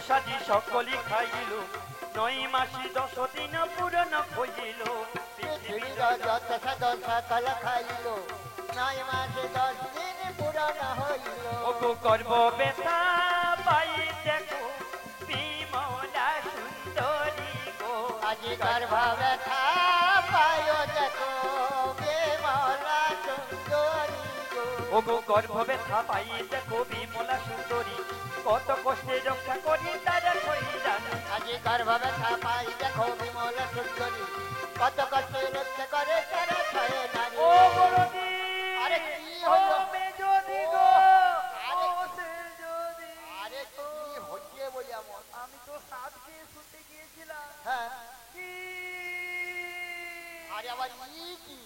সাজি সকলি খাইল, 9 মাসি 10 দিন পূরণ হইল। পৃথিবীর যত সদস্য সকল খাইল, 9 মাসে 10 দিন পূরণ হইল। ওগো গর্ব ব্যথা পাই দেখো বিমলা সুন্দরী গো। আজি গর্ভ ব্যথা পায় দেখো বিমলা সুন্দরী গো। ওগো গর্ভ ব্যথা পাই দেখো বিমলা সুন্দরী, কত কষ্টে রক্ষা করি তারা শরীরানি। আজি গর্ভ ব্যথা পাই দেখো বিমলা সুন্দরী, কত কষ্টে রক্ষা করে তারা ছয়ে নারী। ও বড়দি, আরে কি ও হলো? মেজদি গো, আরে ও সেজদি। আরে কি হচ্ছে বলি আমার? আমি তো সাত খেয়ে শুতে গিয়েছিলাম। হ্যাঁ, কি আরে আবার ই কি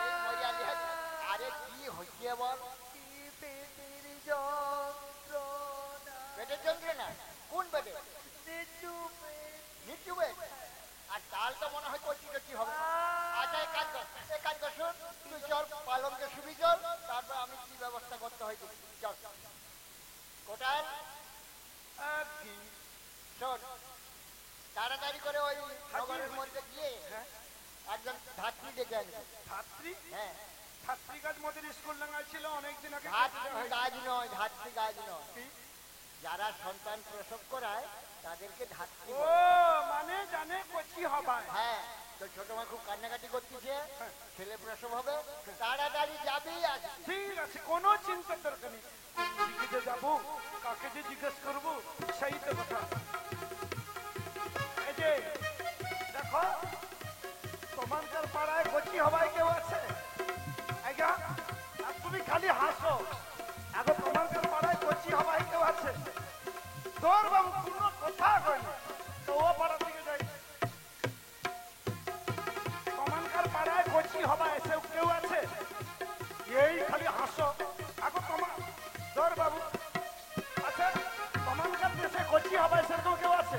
এই মরিয়ালি আছে। আরে কি হচ্ছে বল? কি পেটের যন্ত্রণা, পেটের যন্ত্রণা? কোন পেটে? নিচু পেট। নিচু পেট? আর তাল তো মনে হয় কচি কচি হবে। আচ্ছা এক কাজ কর, শোন, তুই চল পালঙ্কে শুবি চল, তারপর আমি কি ব্যবস্থা করতে হয় দেখি। চল কোটাল, শোন তাড়াতাড়ি করে ওই নগরের মধ্যে গিয়ে একজন ধাত্রী ডেকে আনবি। ধাত্রী? হ্যাঁ, ধাত্রী গাছ মোদের স্কুল ডাঙ্গা ছিল অনেকদিন আগে। ধাত্রী গাছ নয়, ধাত্রী গাছ নয়, যারা সন্তান প্রসব করায় তাদেরকে ধাত্রী ও বলে। মানে জানে কচি হবায়। হ্যাঁ, তো ছোট মা খুব কান্নাকাটি করতেছে, ছেলে প্রসব হবে, তাড়াতাড়ি যাবি আসবি। ঠিক আছে, কোনো চিন্তার দরকার নেই। কোন দিকে যে যাবো, কাকে যে জিজ্ঞেস করবো, সেই তো কথা। এই যে দেখো, তোমার পাড়ায় কচি হবায় কেউ আছে? আজ্ঞা, আর তুমি খালি হাসো। আগে তোমার পাড়ায় কচি হবায় কেউ আছে? তোর বাবু কোনো কথা কয় না, তো ও পাড়া থেকে যাই। তোমার পাড়ায় কচি হবায় এসে কেউ আছে? এই খালি হাসো। আগে তোমার তোর বাবু আচ্ছা, তোমার দেশে কচি হবায় সেরকম কেউ আছে?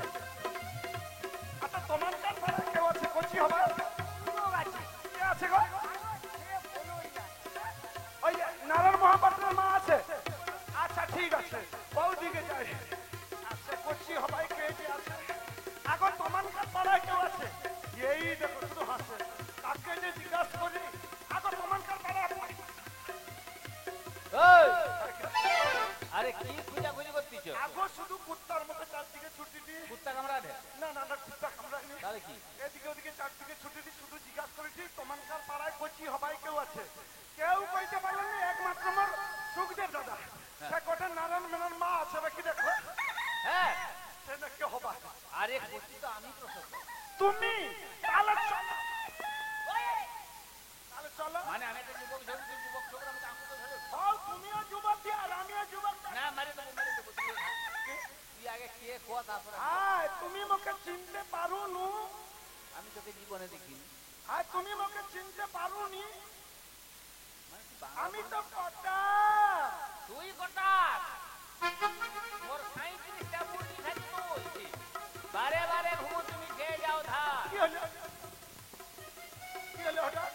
আচ্ছা, তোমার পাড়ায় কেউ আছে কচি হবায়? কে আছে গো? ওই যে নারায়ণ মহাপাত্রের মা আছে? আচ্ছা ঠিক আছে, বৌদিকে যাই। আচ্ছা, কচি হবাই কে যে আছে? এখন তোমার পাড়ায় কেউ আছে? এই দেখো শুধু হাসে, কাকে যে জিজ্ঞাসা করি। এখন তোমার পাড়ায় আরে কি খুঁজাখুঁজি করতেছ? আগো শুধু কুত্তার মতো চারদিকে ছুটি দি। কুত্তা কামড়া দে। না না না, কুত্তা কামড়ায়নি। তাহলে কি? এদিকে ওদিকে চারদিকে ছুটি দি, শুধু জিজ্ঞাসা করেছি তোমার পাড়ায় কচি হবাই কেউ আছে? কেউ কইতে পারলেন না, একমাত্র আমার সুখদেব দাদা। সে কোটা নারায়ণ মেনার মা আছে নাকি দেখো। হ্যাঁ, সে নাকি হবা। আরে কচি তো আমি প্রসব করি। তুমি তাহলে চলো, তাহলে চলো। মানে আমি একটা যুবক ঝড়, তুই যুবক ছোকরা, আমি আঙ্কুল ধরে। হও, তুমিও যুবক দিয়ে আর আমিও যুবক। না মারে দেবো, মারে দেবো। তুই আগে কে খোয়া, তারপরে আয়, তুমি মোকে চিনতে পারুনু। আমি তোকে জীবনে দেখিনি। আয়, তুমি মোকে চিনতে পারুনি। মানে তুই বাংলা আমি বল। তো কটা। তুই কটা? মোর 37টা মুরগি খালি তুই। বারে বারে ঘুমো তুমি খেয়ে যাও ধার। কি হলো? কি হলো হঠাৎ?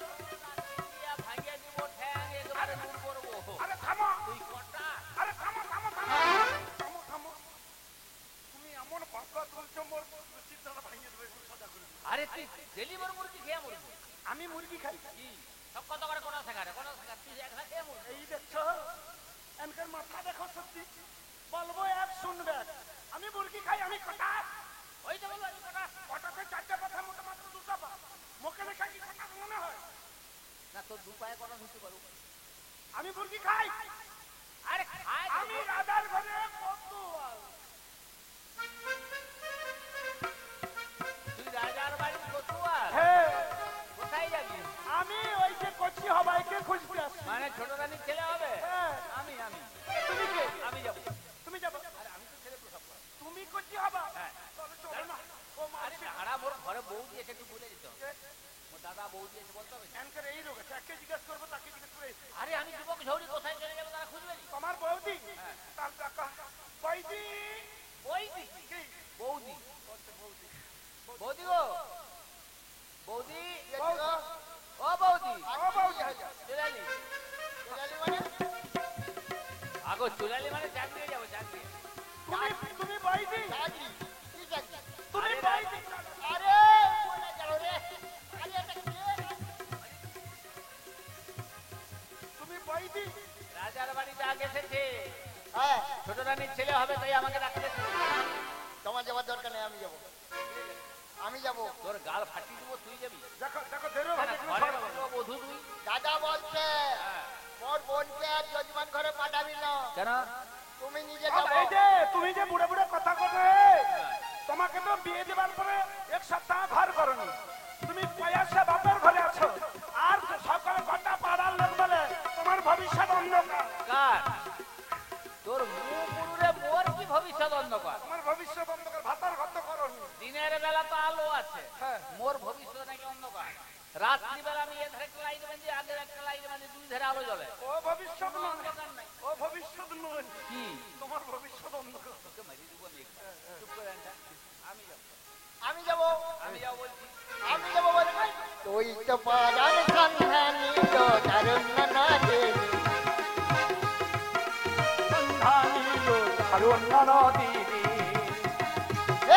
ইয়া ভাঙিয়ে দিব ঠ্যাং, একেবারে নুন করবো। আরে থামো, তুই কটা? আরে থামো থামো থামো থামো থামো। তুমি এমন ভাষা তুলছো, মোর চিন্তাটা ভাঙিয়ে দেবে, সাজা করে দেবে। আরে তুই ডেলি মোর মুরগি খেয়ে মরবি। আমি মুরগি খাই। কি সব কত করে কোনা শেখারে, কোনা শেখা তুই একলা খেয়ে মরবি। এই দেখছো, এনকার মাথা দেখো সত্যি। বলবো এক শুনবে, আমি মুরগি খাই, আমি কটা। ওই তো বলবো আমি কটা। কটাতে চারটে কথা, মোটা মাত্র দুটা পা। মুখে লেখা কি কথা মনে হয়? না তোর দু পায়ে কটা ধুতে পারবো। আমি মুরগি খাই। আরে খাই তো। আমি রাধার ঘরে কতোয়াল। তুই রাজার বাড়ি কতুয়াল? হ্যাঁ, কোথায় যাবি? আমি ওই যে কচি হবাইকে খুঁজতে আসছি। মানে ছোট রানীর ছেলে হবে? হ্যাঁ, আমি আমি তুমি কে? আমি যাবো। তুমি যাবো? আরে আমি তো ছেলে প্রসব করি। তুমি কচি হবা? হ্যাঁ। তাহলে চলো না। ও আরে মাসি, ভাড়া মোর ঘরে বউ দিয়েছে, একটু বলে দিতে হবে। মোর দাদা বউ দিয়েছে বলতে হবে। এনকার এই রোগ আছে, একে জিজ্ঞাসা করবো, তাকে জিজ্ঞাসা করে। আরে আমি যুবক ঝৌড়ি, কোথায় চলে যাবো তারা খুঁজবে নি। তোমার বৌদি? হ্যাঁ। তার টাকা বৌদি। বৌদি কি? বৌদি বৌদি। বৌদি গো, বৌদি বৌদি। ও বৌদি ও বৌদি। চুলালি। চলে মানে আগো চুলালি মানে চাকরি যাবো, চাকরি। তুমি তাই আমাকে ডাকতে তোমার যাওয়ার দরকার নেই, আমি যাবো, আমি যাবো। তোর গাল ফাটিয়ে দেবো, তুই যাবি দেখো দেখো দেরো না, ঘরে বসে বধূ তুই দাদা বলছে মোর বোনকে আর যজমান ঘরে পাঠাবি না, কেন? তুমি নিজে আব, যাবো। এই যে তুমি যে বুড়ে বুড়ে কথা করে, তোমাকে তো বিয়ে দেবার পরে এক সপ্তাহ ঘর করনি, তুমি পয়সা বাপের ঘরে আছো, আর সকালে গোটা পাড়ার লোক বলে তোমার ভবিষ্যৎ অন্ধকার। কার? তোর মুখুরে মোর কি ভবিষ্যৎ অন্ধকার? তোমার ভবিষ্যৎ অন্ধকার, ভাতার ঘর তো করনি। দিনের বেলা তো আলো আছে, হ্যাঁ। মোর ভবিষ্যৎ নাকি অন্ধকার। রাত্রি বেলা আমি এধারে একটা লাইট বাঁধি, আগের একটা লাইট বাঁধি, দুই ধারে আলো জ্বলে। ও ভবিষ্যৎ নয়, অন্ধকার নাই। ও ভবিষ্যৎ নয়, কি? তোমার ভবিষ্যৎ অন্ধকার। তোকে মেরে দিব আমি। চুপ করে আনটা। আমি যাবো, আমি যাবো, আমি যাবো বলছি। আমি যাবো বলে নাই। তুই তো পারান সন্ধানী তো তারুণ্য না দেবী,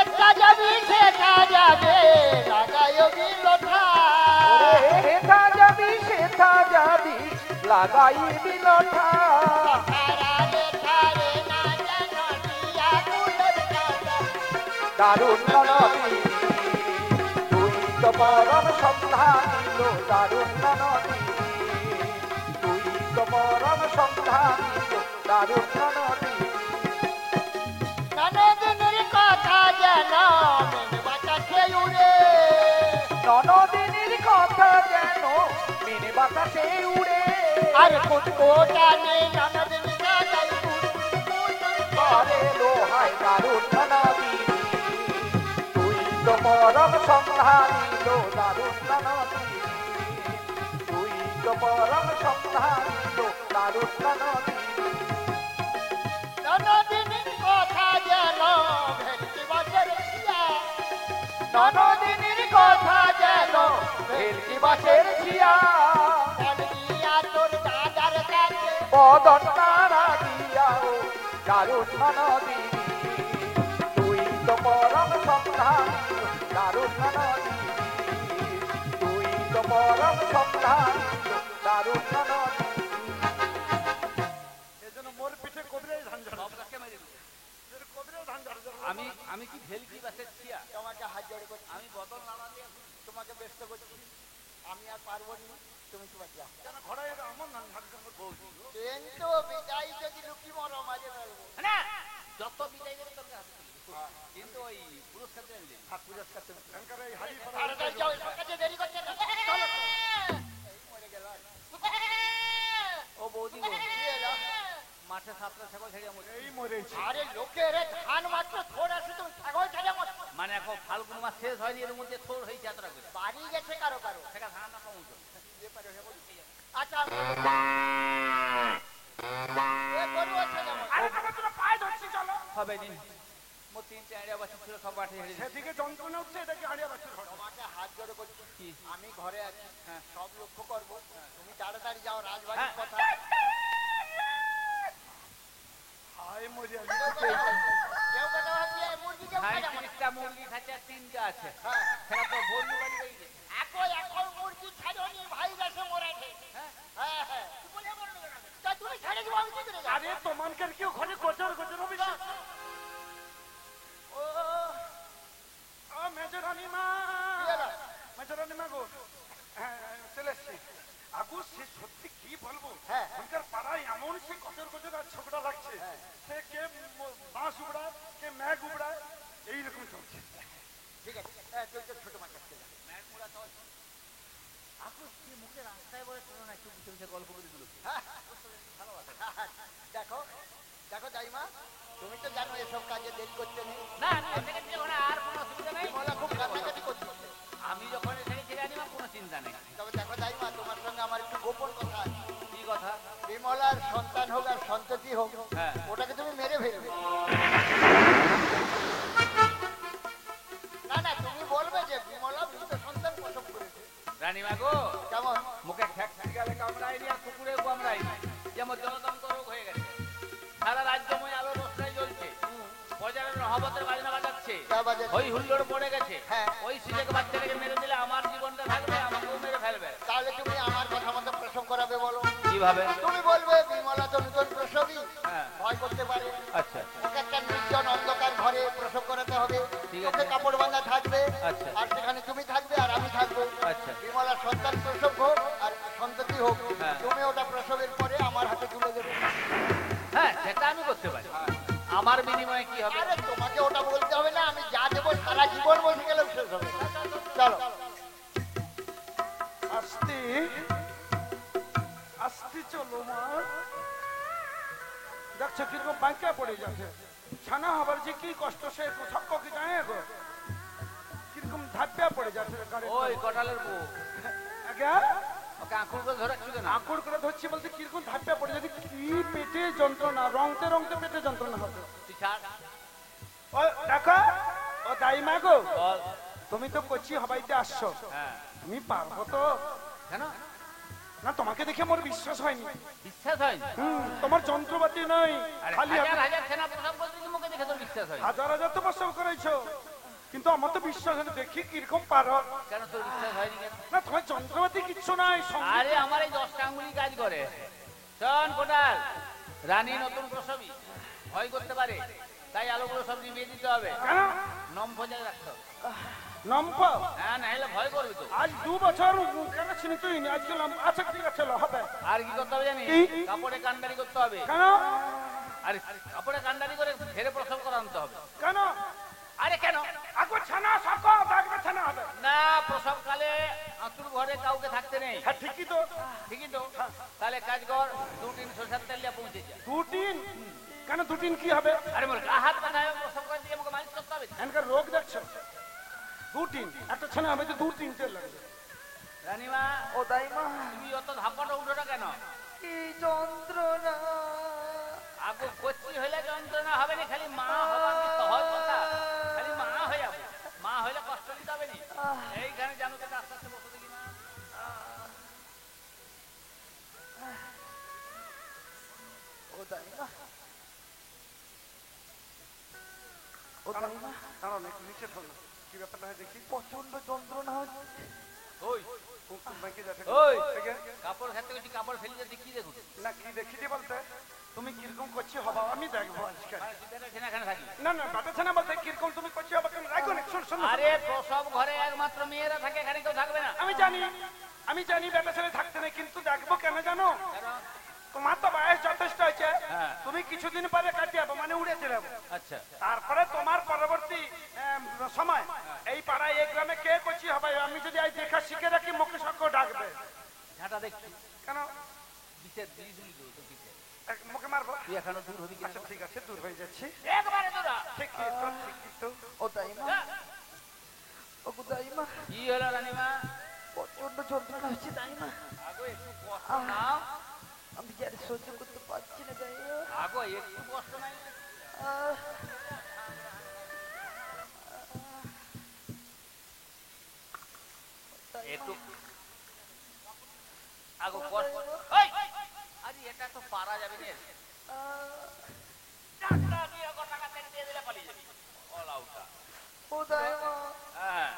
এটা যাবি সেটা যাবে লাগাই বিলঠা, হেথা যাবি সেথা যাবি লাগাই বিলঠা। তারারে তারে না জানো দিয়া কুলের কাটা, দারুণ নদী তুই তো পরম সন্ধানিল, দারুণ নদী তুই তো পরম সন্ধানিল, দারুণ নদী। ননদিনীর কথা জানো মেনে বাতাসে উড়ে, ননদিনীর কথা যেন মিনে বাতাসে উড়ে। আর কুটকুটানি ননদিনী গাই করে লোহায় দারুণ নদী তুই তো পরম সন্ধানিল, দারুণ নদী তুই তো পরম সন্ধানিল, দারুণ নদী। ননদিনীর কথা জানো ভেটকি বাসের ছিয়া, ননদিনীর কথা যেন ভেলকি বাসের ছিয়া। বলগিয়া তোর দাদার কাছে বদন নারা দিয়া ও দারুণ নদী তুই তো পরম সন্ধানিল, দারুণ নদী তুই তো পরম সন্ধানিল, দারুণ নদী। এজন্য মোর পিঠে কবিরাজ ধান ঝাড়, সবটাকে মেরে দিব। কবিরাজ ধান ঝাড়। আমি কি ভেলকি বাসের ছিয়া? তোমাকে হাত জোড় করছি, আমি বদল নাড়া দিয়ে তোমাকে ব্যস্ত করছি, আমি আর পারবো না, তুমি তোমার যাও। কেন ঘোড়ায় আমার ধান ঝাড় বলছি। কিন্তু বিদায় যদি লুকি মরো মাঝে ফেলবো, না, যত বিদায় দেবে তোর হাতে তুলে দেব। কিন্তু ওই পুরস্কার দেন দিন। পুরস্কার তুমি এখানকার এই হাড়ি ফেলা তাড়াতাড়ি যাও, এসব কাজে দেরি করছে না। এই মরে গেল। ও বৌদি গো, কি এলো? মাঠে সাতটা ছাগল ছেড়ে মরে। এই মরেছে। আরে লোকের ধান মাত্র থোড় আছে, তুমি ছাগল ছেড়ে মরছো। মানে এখন ফাল্গুন মাস শেষ হয়নি, এর মধ্যে থোর হয়েছে এতটা করে। বাড়ি গেছে কারো কারো। সেটা ধান না কম তো। আচ্ছা এ গরু আছে যেমন। আরে বাবা তোরা পায়ে ধরছি চলো। হবে নি। মোর তিনটে আড়িয়া বাচ্চা ছিল, সব মাঠে ছেড়ে দিয়েছি। সেদিকে যন্ত্রণা উঠছে, এটাকে হাড়িয়া বাচ্চার ঘর। তোমাকে হাত জোড়ে করছি, কি? আমি ঘরে আছি, হ্যাঁ। সব লক্ষ্য করবো, তুমি তাড়াতাড়ি যাও, রাজবাড়ির হ্যাঁ। কথা। হায় মরে আমি। কেউ কথা ভাবছি, এই মুরগি কেউ খায় না মনে হয়। 35টা মুরগি খাচ্ছে আর 3টা আছে। হ্যাঁ। সেটা তো ভোর বাড়ি হয়ে গেছে। এখন মুরগি ছাড়নি, ভাই গেছে মরাঠে। হ্যাঁ। হ্যাঁ হ্যাঁ তা তুমি ছেড়ে দিবো, আমি কি করে যাবো? আরে তোমানকার কি ওখানে গজর গজর হবে না? ও ও মেজরানি মা, কি হলো? মেজরানি মা গো, হ্যাঁ চলে এসছি। আগু সে সত্যি কি বলবো, হ্যাঁ। ওখানকার পাড়ায় এমন সে গজর গজর আর ঝগড়া লাগছে, সে কে বাঁশ উবড়ায়, কে ম্যাগ উবড়ায়, এইরকম চলছে। ঠিক আছে, হ্যাঁ, তুই তো ছোট মাছ আসছে না। আপনি কি মুখে রাস্তায় বলে শোনো না, একটু বুঝে বুঝে গল্প করে দিল। দেখো দেখো দাইমা, তুমি তো জানো এসব কাজে দেরি করতে নেই। না, না, এসে গেছে যখন আর কোনো অসুবিধা নেই। মলা খুব কান্নাকাটি করছে। আমি যখন এসে গেছি জানি না, কোনো চিন্তা নেই। তবে দেখো দাইমা, তোমার সঙ্গে আমার একটু গোপন কথা আছে। কি কথা? বিমলার সন্তান হোক আর সন্ততি হোক, হ্যাঁ। ওটাকে তুমি মেরে ফেলবে। না না, তুমি বলবে যে বিমলা মৃত সন্তান প্রসব করেছে। রানীমা গো, কেমন? মুখে খ্যাক গেলে কামড়ায়নি আর কুকুরে কামড়ায়নি, যেমন জনতন্ত্র রোগ হয়ে গেছে। সারা রাজ্যময় আলো রোশনাই জ্বলছে, বাজারের নহবতের বাজনা বাজাচ্ছে, যা বাজে। ওই হুল্লোড় পড়ে গেছে। হ্যাঁ। ওই সুযোগ বাচ্চাটাকে মেরে দিলে আমার জীবনটা থাকবে, আমাকেও মেরে ফেলবে। তাহলে তুমি আমার কথা মতো প্রসব করাবে বলো। কি কিভাবে? তুমি বলবে বিমলা তো নতুন প্রসবী, হ্যাঁ। ভয় করতে পারে, আচ্ছা ওকে একটা নির্জন অন্ধকার ঘরে প্রসব করাতে হবে, ঠিক আছে। ওকে কাপড় বাঁধা থাকবে, আচ্ছা। আর সেখানে তুমি থাকবে আর আমি থাকবো। আচ্ছা। বিমলার সন্তান প্রসব হোক আর সন্ততি হোক, হ্যাঁ। তুমি ওটা প্রসবের পরে আমার হাতে তুলে দেবে। হ্যাঁ, সেটা আমি করতে পারি। আমার বিনিময়ে কি হবে? আরে তোমাকে ওটা বলতে হবে না, আমি যা দেবো সারা জীবন বসে গেলেও শেষ হবে না। চলো। আস্তে আস্তে চলো মা। দেখছো কিরকম বাঁকা পড়ে যাচ্ছে। ছানা হবার যে কি কষ্ট সে সব কি জানে গো। কিরকম ধাপ্পা পড়ে যাচ্ছে গাড়ি। ওই কটালের বউ, আগে ওকে আঁকুড় করে ধরে রাখছি কেন? আঁকুড় করে ধরছি বলতে কিরকম ধাপ্পা পড়ে যাচ্ছে। কি পেটে যন্ত্রণা, রংতে রংতে পেটে যন্ত্রণা হবে। তুই ছাড়। ও দেখো, ও দাইমা গো, বল। তুমি তো কচি হবাইতে আসছো, হ্যাঁ। তুমি পারবো তো? কেন? না তোমাকে দেখে মোর বিশ্বাস হয়নি। বিশ্বাস হয় না? তোমার যন্ত্রপাতি নাই, আরে খালি হাজার হাজার সেনা প্রসব করতে তুই মুখে দেখে তোর বিশ্বাস হয় না? হাজার হাজার তো প্রসব করেছো, কিন্তু আমার তো বিশ্বাস হয়নি। দেখি কিরকম পারো। কেন তোর বিশ্বাস হয়নি কেন? না তোমার যন্ত্রপাতি কিচ্ছু নাই সঙ্গে। আরে আমার এই 10টা আঙ্গুলি কাজ করে। শোন কোটাল, রানী নতুন প্রসবী, ভয় করতে পারে, তাই আলোগুলো সব নিভিয়ে দিতে হবে। কেন নম বজায় রাখতে হবে। নম্পা? হ্যাঁ, না হলে ভয় করবি তো। আজ 2 বছর কেন ছিনি তুই আজকে আচ্ছা ঠিক আছে হবে। আর কি করতে হবে জানিস? কি? কাপড়ে কান্ডারি করতে হবে। কেন আরে কাপড়ে কান্ডারি করে ঘেরে প্রসব করা আনতে হবে। কেন আরে কেন? আগো ছানা সাকো থাকবে ছানা হবে। না, প্রসবকালে আঁতুর ঘরে কাউকে থাকতে নেই। হ্যাঁ ঠিকই তো। ঠিকই তো। তাহলে কাজ কর, 2 টিন সরষের তেল দিয়ে পৌঁছে যা। 2 দিন? কেন 2 দিন কি হবে? আরে মোর গা হাত বাঁধা হবে, প্রসব করে দিয়ে আমাকে মালিশ করতে হবে। এনকার রোগ দেখছো? 2 দিন একটা ছানা হবে তো 2-3 তেল লাগবে। রানীমা, ও দাইমা, তুমি অত ধাপ্পাটা উঠো না কেন? কি যন্ত্রণা। আগো কচি হইলে যন্ত্রণা হবে না, খালি মা হওয়া কি সহজ কথা? খালি মা হয়ে যাবো। মা হইলে কষ্ট নিতে হবে না। এইখানে জানো তো, আস্তে আস্তে বসে দেখি মা। ও দাইমা, ও দাইমা, দাঁড়াও না, একটু নিচে থাকো। কি ব্যাপারটা হয় দেখি। প্রচন্ড যন্ত্রণা হচ্ছে। ওই খুব বাঁকে যাচ্ছে। ওই ঠিক আছে? কাপড় খাতে গেছি, কাপড় ফেলে দিয়ে কি দেখুন? না কি দেখিটি বলতে তুমি কিরকম করছি হবা আমি দেখবো আজকে। এখানে থাকি। না না বাতাছে না বলতে কিরকম তুমি করছি হবা কেন রাখো না শোন শোন। আরে প্রসব ঘরে একমাত্র মেয়েরা থাকে, এখানে কেউ থাকবে না। আমি জানি বেটা ছেলে থাকতে নেই, কিন্তু দেখবো কেন জানো? কেন? তোমার তো বয়স যথেষ্ট হয়েছে, হ্যাঁ। তুমি কিছুদিন পরে কাটিয়ে যাবো, মানে উড়ে চলে যাবো। আচ্ছা, তারপরে তোমার পরবর্তী সময় এই পাড়ায় এই গ্রামে কে করছি হবে আমি যদি আজ দেখা শিখে রাখি মুখে সক্ষ ডাকবে। ঝাঁটা দেখছি কেন বিশেষ দিয়েছিলি তো তোর পিছে। মুখে মারবো? তুই এখনো দূর হবি কিনা? আচ্ছা ঠিক আছে দূর হয়ে যাচ্ছি। একবারে দূরা। ঠিকই তো ঠিকই তো। ও দাইমা, ও দাইমা, কি হলো রানীমা? প্রচন্ড যন্ত্রণা হচ্ছে দাইমা। আগো একটু কষ্ট নাও। আমি যার সহ্য করতে পারছি না দাইমা। আগো একটু কষ্ট নাই। আহ, একটু আগো কষ্ট। ওই আরে এটা তো পারা যাবে না। টাকা দিয়ে আগো টাকা তেল দিয়ে দিলে পালিয়ে যাবি। All out. ও দাইমা, হ্যাঁ,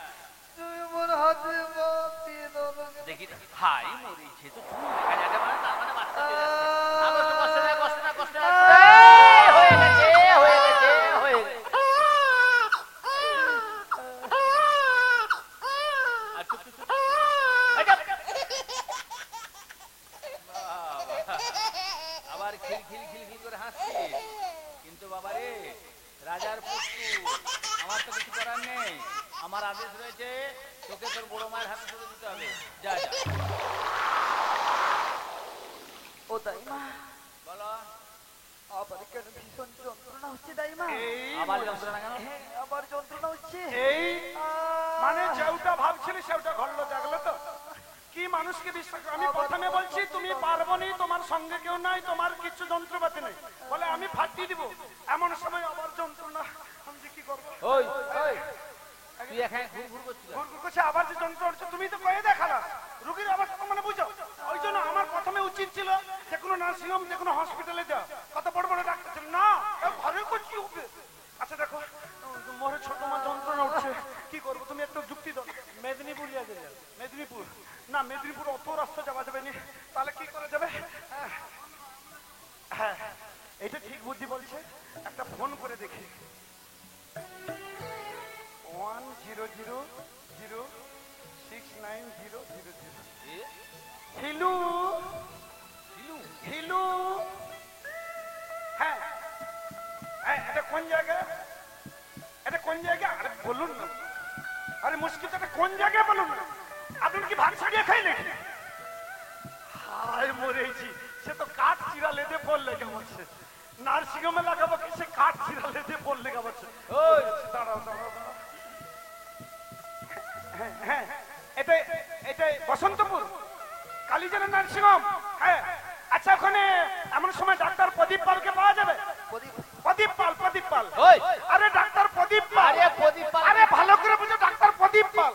তুমি মোর হাতে বাপ দিয়ে দাও না কেন? দেখি হাই মরিছে তো চুল দেখা যাচ্ছে, মানে তার মানে বাচ্চা দিয়ে যাচ্ছে। আগো তো কষ্ট না, কষ্ট না, কষ্ট না। হয়ে গেছে, হয়ে গেছে, হয়ে গেছে। আবার খিল খিল খিল খিল করে হাসছে। কিন্তু বাবা রে, রাজার পুত্র, আমার তো কিছু করার নেই। আমার আদেশ রয়েছে, তোকে তোর বড় মায়ের হাতে তুলে দিতে হবে। যা যা। ও দাইমা, বলো, আবার কেন ভীষণ যন্ত্রণা হচ্ছে দাইমা? এই আবার যন্ত্রণা কেন? হ্যাঁ, আবার যন্ত্রণা হচ্ছে। এই মানে যেটা ভাবছিলি সেটা ঘটলো, দেখলো তো? কি মানুষকে বিশ্বাস করো? আমি প্রথমে বলছি তুমি পারবো নি, তোমার সঙ্গে কেউ নাই, তোমার কিছু যন্ত্রপাতি নেই, বলে আমি ফাটিয়ে দিব। এমন সময় আবার যন্ত্রণা, আমি যে কি করবো? ওই ওই তুই এখানে ঘুর ঘুর করছিস। গুড়গুড় করছে, আবার যে যন্ত্র হচ্ছে তুমি তো কয়ে দেখালা রুগীর অবস্থা মানে বুঝো। ওই জন্য আমার প্রথমে উচিত ছিল যে কোনো নার্সিংহোম, যে কোনো হসপিটালে যাও, কত বড় বড় ডাক্তার ছিল না, ঘরে করছি হবে। আচ্ছা দেখো মোরে ছোট মা যন্ত্রণা উঠছে, কি করবো তুমি একটু যুক্তি দাও। মেদিনীপুর মেদিনীপুর না, মেদিনীপুর অত রাস্তা যাওয়া যাবে না, তাহলে কি করে যাবে? তাহলে মুশকিলটা কোন জায়গায় বলুন না? আপনি কি ভাগ ছাড়িয়ে খাইলে? হায় মরেছি, সে তো কাঠ চিরা লেদে পড়লে কেমনছে। নার্সিংহোমে লাগাবো কি সে কাঠ চিরা লেদে পড়লে কেমনছে। ওই দাঁড়াও দাঁড়াও দাঁড়াও। হ্যাঁ হ্যাঁ, এটাই এটাই বসন্তপুর কালীজানের নার্সিংহোম। হ্যাঁ আচ্ছা, ওখানে এমন সময় ডাক্তার প্রদীপ পালকে পাওয়া যাবে? প্রদীপ পাল, প্রদীপ পাল। ওই আরে ডাক্তার প্রদীপ পাল। আরে প্রদীপ পাল। আরে ভালো করে বুঝো, ডাক্তার প্রদীপ পাল।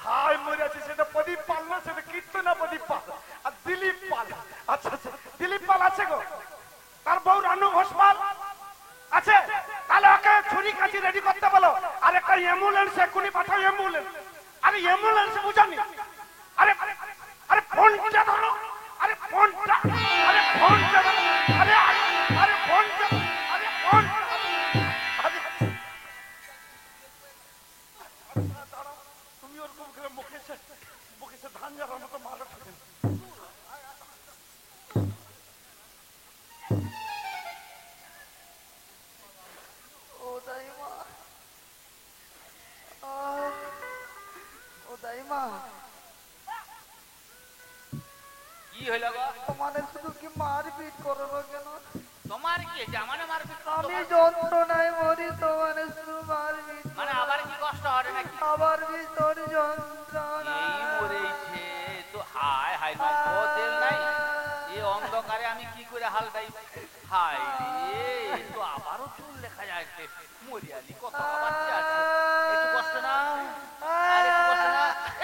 হায় মরে আছে, সেটা প্রদীপ পাল না, সেটা কীর্তনা প্রদীপ পাল। আর দিলীপ পাল, আচ্ছা আচ্ছা, দিলীপ পাল আছে গো। তার বউ রানু ঘোষ পাল আছে। তাহলে ওকে ছুরি কাঁচি রেডি করতে বলো। আর একটা অ্যাম্বুলেন্স এক্ষুনি পাঠাও, অ্যাম্বুলেন্স। আরে অ্যাম্বুলেন্স বুঝানি। আরে আরে ফোনটা ধরো, আরে ফোনটা, আরে ফোনটা ধরো, আরে আরে ফোনটা, আরে ফোন, আরে দাঁড়াও, তুমি ওরকম করে মুখে সে ধান যাওয়ার মতো মারা থাকেন। ও দাইমা, ও দাইমা, কি হইল গো? তোমাদের শুধু কি মারপিট করো না কেন? তোমার কি জামানে মারপিট? আমি যন্ত্রণায় মরি, তোমার শুধু মারপিট। মানে আবার কি কষ্ট হবে নাকি? আবার ভিতর যন্ত্রণা। এই মরেছে তো। হায় হায়, নখ তেল নাই এই অন্ধকারে আমি কি করে হালটাই। হায় রে, তো আবারও চুল লেখা যাচ্ছে। মরিয়ালি কত বাচ্চা আছে, একটু কষ্ট না, আর একটু কষ্ট না।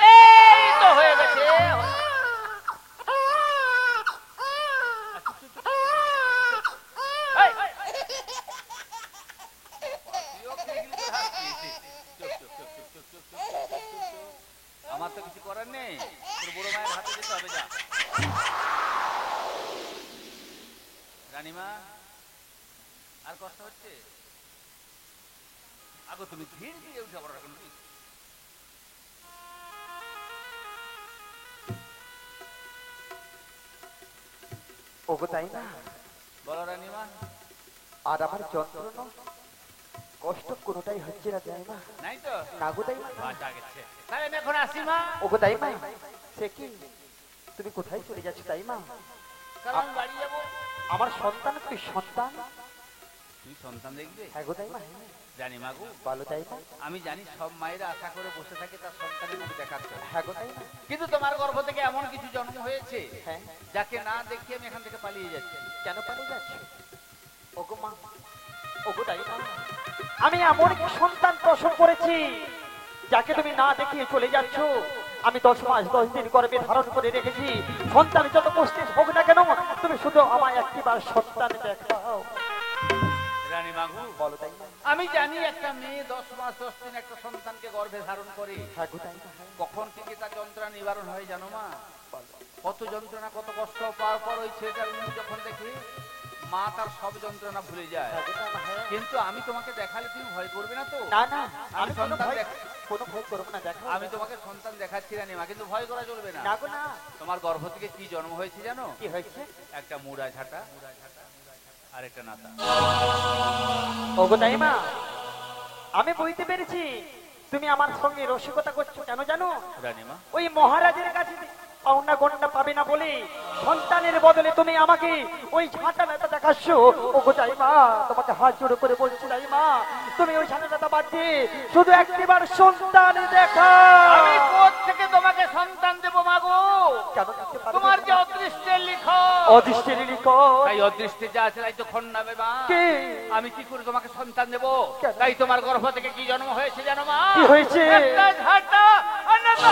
এই তো হয়ে গেছে। এই, তুইও কি এগুলো করে হাসছিস? চুপ, চুপ, চুপ, চুপ, চুপ, চুপ, চুপ, চুপ, চুপ, চুপ। আমার তো কিছু করার নেই, তোর বড় মায়ের হাতে যেতে হবে। যা রানীমা, আর কষ্ট হচ্ছে? আগো তুমি ধীরে ধীরে উঠে পড়ো এখন। ওগো তাই না? বলো রানীমা। আর আমার যন্ত্রণা কষ্ট কোনোটাই হচ্ছে না তাই না? নাই তো? না গো তাই না? বাঁচা গেছে। তাহলে আমি এখন আসি মা। ওগো তাই না? সে কি, তুমি কোথায় চলে যাচ্ছ তাই মা? কারণ আমি বাড়ি যাবো। আমার সন্তান, তুই সন্তান? তুই সন্তান দেখবে? হ্যাঁ গো তাই মা। জানি মা গো, বলো তাই না? আমি জানি সব মায়েরা আশা করে বসে থাকে তার সন্তানের মুখ দেখার জন্য। হ্যাঁ গো তাই না? কিন্তু তোমার গর্ভ থেকে এমন কিছু জন্ম হয়েছে হ্যাঁ। যাকে না দেখে আমি এখান থেকে পালিয়ে যাচ্ছি। কেন পালিয়ে যাচ্ছ? ওগো মা, ওগো তাই না? আমি এমন এক সন্তান প্রসব করেছি যাকে তুমি না দেখিয়ে চলে যাচ্ছ। আমি 10 মাস 10 দিন গর্ভে ধারণ করে রেখেছি। সন্তান যত কষ্টে হোক না কেন, তুমি শুধু আমায় একটিবার সন্তান দেখাও। রানী মাগু, বলো তাই না? আমি জানি একটা মেয়ে 10 মাস 10 দিন একটা সন্তানকে গর্ভে ধারণ করে। হ্যাঁ গো তাই না? কখন থেকে তার যন্ত্রণা নিবারণ হয় জানো মা? কত যন্ত্রণা, কত কষ্ট পাওয়ার পর ওই ছেলেটার মুখ যখন দেখে মা তার সব যন্ত্রণা ভুলে যায়। হ্যাঁ গো তাই না? হ্যাঁ। কিন্তু আমি তোমাকে দেখালে তুমি ভয় করবে না তো? না না, আমি আমি কোনো সন্তান ভয় দেখ- কোনো ভয় করব না, দেখো। আমি তোমাকে সন্তান দেখাচ্ছি রানী মা, কিন্তু ভয় করা চলবে না। না গো না। তোমার গর্ভ থেকে কি জন্ম হয়েছে জানো? কি হয়েছে? একটা মুড়া ঝাঁটা আর একটা নাতা। ওগো তাই মা, আমি বুঝতে পেরেছি তুমি আমার সঙ্গে রসিকতা করছো। কেন জানো? রানী মা, ওই মহারাজের কাছে পাওনা গন্ডা পাবে না বলে সন্তানের বদলে তুমি আমাকে ওই ঝাঁটাটা দেখাচ্ছ। ওগো তাই মা, তোমাকে হাত জোড়ো করে বলছি তাই মা, তুমি ওই ঝাঁটাটা বাদ দিয়ে শুধু একটিবার সন্তান দেখা। আমি কোথা থেকে তোমাকে সন্তান দেব মাগো? কেন দিতে পারবে তোমার না? যে অদৃষ্টের লিখো, অদৃষ্টের লিখন। তাই অদৃষ্টে যা আছে তাই তো খন্ডাবে মা। কে? আমি কি করে তোমাকে সন্তান দেব? কেন? তাই তোমার গর্ভ থেকে কি জন্ম হয়েছে জানো মা? কি হয়েছে? একটা ঝাঁটা আর নাতা।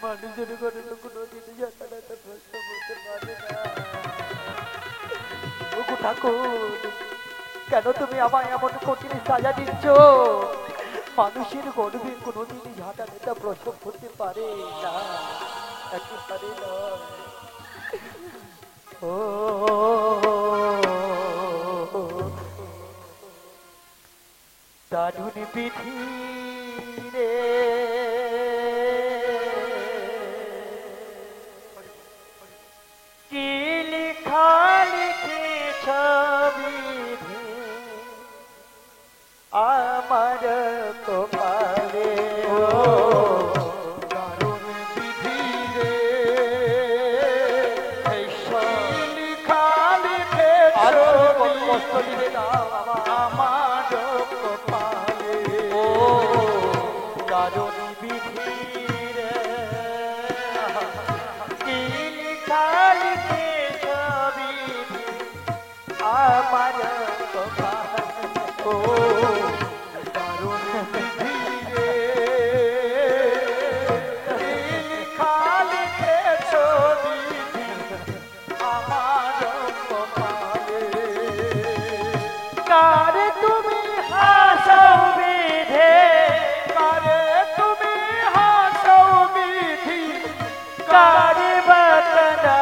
মানুষের ঘরে তো কোনোদিন ঝাঁটাটা প্রশ্ন করতে পারে না। ওগো ঠাকুর, কেন তুমি আমায় এমন কঠিন সাজা দিচ্ছ? মানুষের গর্ভে কোনোদিন ঝাঁটাটা প্রসব করতে পারে না, একেবারে নয়। ও দারুণ বিধি রে কি লিখা লিখেছ বিধি আমার কপালে ও দারুণ বিধি রে লিখা লিখেছ কষ্ট দিবে না আমার কপালে ও দারুণ বিধি রে কি লিখা লিখেছ বিধি আমার কপালে ও দারুণ বিধি রে কি লিখা লিখেছ বিধি আমার কপালে কারে তুমি হাসাও বিধে কারে তুমি হাসাও বিধি কারে বাতনা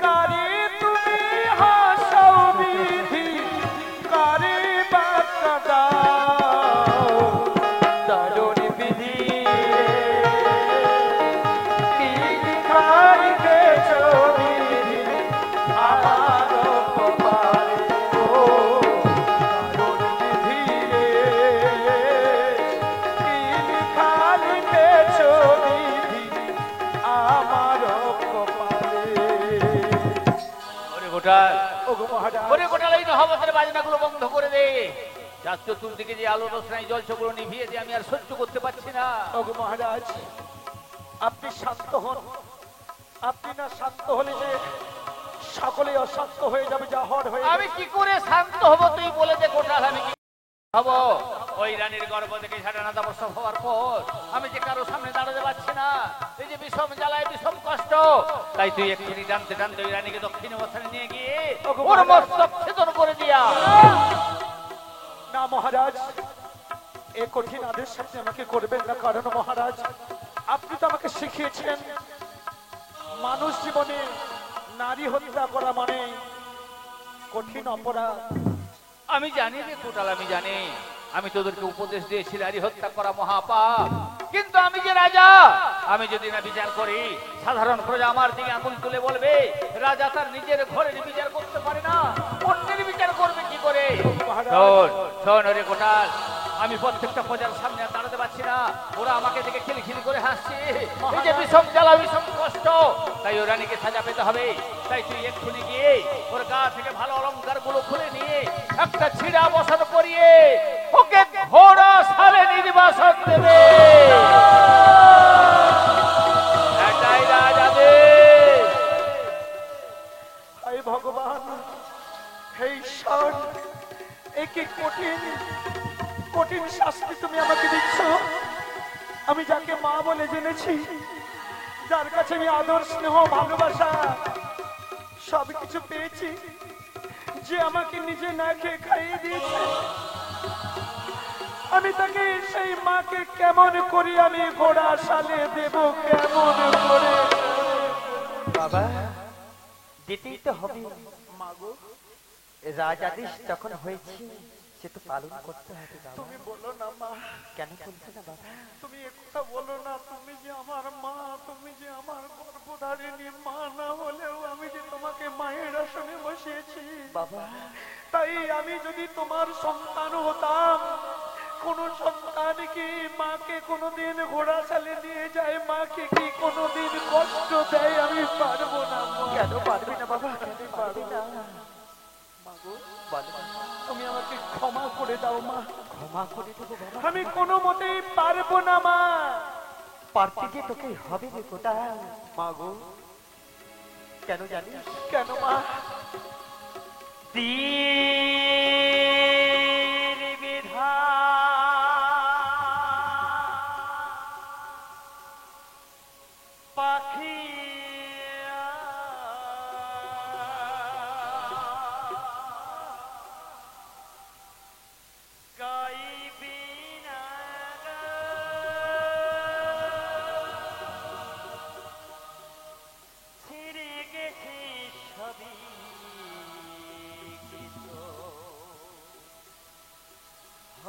কারে তুমি হাসাও বিধি কারে বাতনা দারুণ বিধি কি লিখা লিখেছ বিধি আমার কপালে ও দারুণ বিধি রে কি লিখা লিখেছ বিধি আমার কপালে ওরে গোটাল, ওগো মহারাজ ওরে গোটাল, এই নহবতের বাজনাগুলো বন্ধ করে দে। যার চতুর্দিকে যে আলো রোশনাই জলছগুলো নিভিয়ে দিয়ে আমি আর সহ্য করতে পারছি না। ওগো মহারাজ আপনি শান্ত হন আপনি না শান্ত হলে যে সকলে অশান্ত হয়ে যাবে যা হর হয়ে আমি কি করে শান্ত হব তুই বলে দে গোটাল, আমি কি হব? ওই রানীর গর্ভ থেকে সাড়ানা প্রসব হওয়ার পর আমি যে কারো সামনে দাঁড়াতে পারছি না, এই যে বিষম জ্বালায় বিষম কষ্ট, তাই তুই একটুখানি টানতে টানতে ওই রানীকে দক্ষিণ অবস্থানে নিয়ে গিয়ে ওর মস্তক ছেদন করে দিয়া। না মহারাজ এ কঠিন আদেশ আপনি আমাকে করবেন না কারণ মহারাজ আপনি তো আমাকে শিখিয়েছেন মানুষ জীবনে নারী হত্যা করা মানে কঠিন অপরাধ আমি জানি রে কোটাল, আমি জানি, আমি তোদেরকে উপদেশ দিয়েছি নারী হত্যা করা মহাপাপ, কিন্তু আমি যে রাজা, আমি যদি না বিচার করি সাধারণ প্রজা আমার দিকে আঙুল তুলে বলবে রাজা তার নিজের ঘরের বিচার করতে পারে না, অন্যের বিচার করবে কি করে? শোন শোন রে কোটাল, আমি প্রত্যেকটা প্রজার সামনে আর দাঁড়াতে পারছি না, ওরা আমাকে দেখে খিলখিল করে হাসছে, এই যে বিষম জ্বালা বিষম কষ্ট, তাই ও রানীকে সাজা পেতে হবে। তাই তুই এক্ষুনি গিয়ে ওর গা থেকে ভালো অলংকার গুলো খুলে নিয়ে একটা ছিড়া বসন করিয়ে ওকে ঘোড়া সালে নির্বাসন দেবে। এটাই রাজাদের। হে ভগবান হে ঈশ্বর একে কঠিন কঠিন শাস্তি তুমি আমাকে দিচ্ছ। আমি যাকে মা বলে জেনেছি, যার কাছে আমি আদর স্নেহ ভালোবাসা সবকিছু পেয়েছি, যে আমাকে নিজে না খেয়ে খাইয়ে দিয়েছে, আমি তাকে সেই মাকে কেমন করি আমি ঘোড়া সালে দেব কেমন করে? বাবা দিতেই তো হবে মাগো, রাজাদেশ যখন হয়েছে সে তো পালন করতে হবে। তুমি বলো না মা, কেন বলছো না বাবা? তুমি একথা বলো না, তুমি যে আমার মা, তুমি যে আমার গর্ভধারিণী মা, না হলেও আমি যে তোমাকে মায়ের আসনে বসিয়েছি বাবা। তাই আমি যদি তোমার সন্তান হতাম, কোন সন্তান কি মাকে কোনোদিন ঘোড়া চালে নিয়ে যায়, মাকে কি কোনোদিন কষ্ট দেয়? আমি পারবো না। কেন পারবি না বাবা? কেন পারবি না? তুমি আমাকে ক্ষমা করে দাও মা। ক্ষমা করে দেবো বাবা, আমি কোনো মতেই পারবো না মা। পারতে যে তোকে হবে রে কোটা মা গো। কেন জানিস? কেন মা? তীর বিধা পাখি ছিড়ে গেছে সবই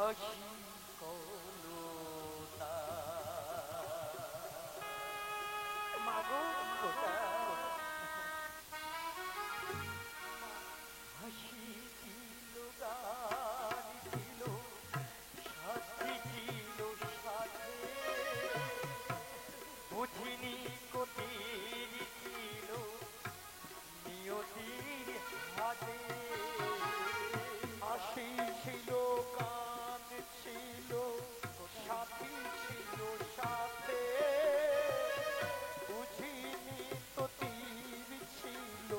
হাসি কলতা মাগো কোথায় হাসি ছিল গান ছিল সাথী ছিল সাথে বুঝিনি কতির ছিল নিয়তির হাতে হাসি ছিল গান ছিল সাথী ছিল সাথে বুঝিনি তো তীর ছিল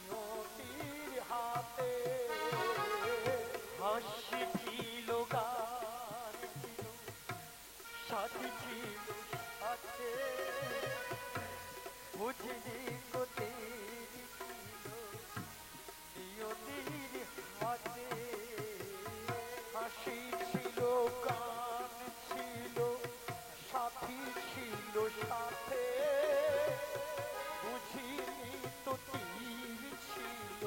নিয়তির হাতে হাসি ছিল গান ছিল সাথী ছিল সাথে বুঝিনি তো তীর ছিল নিয়তির হাতে হাসি ছিল গান ছিল সাথী ছিল সাথে বুঝিনি তো তীর ছিল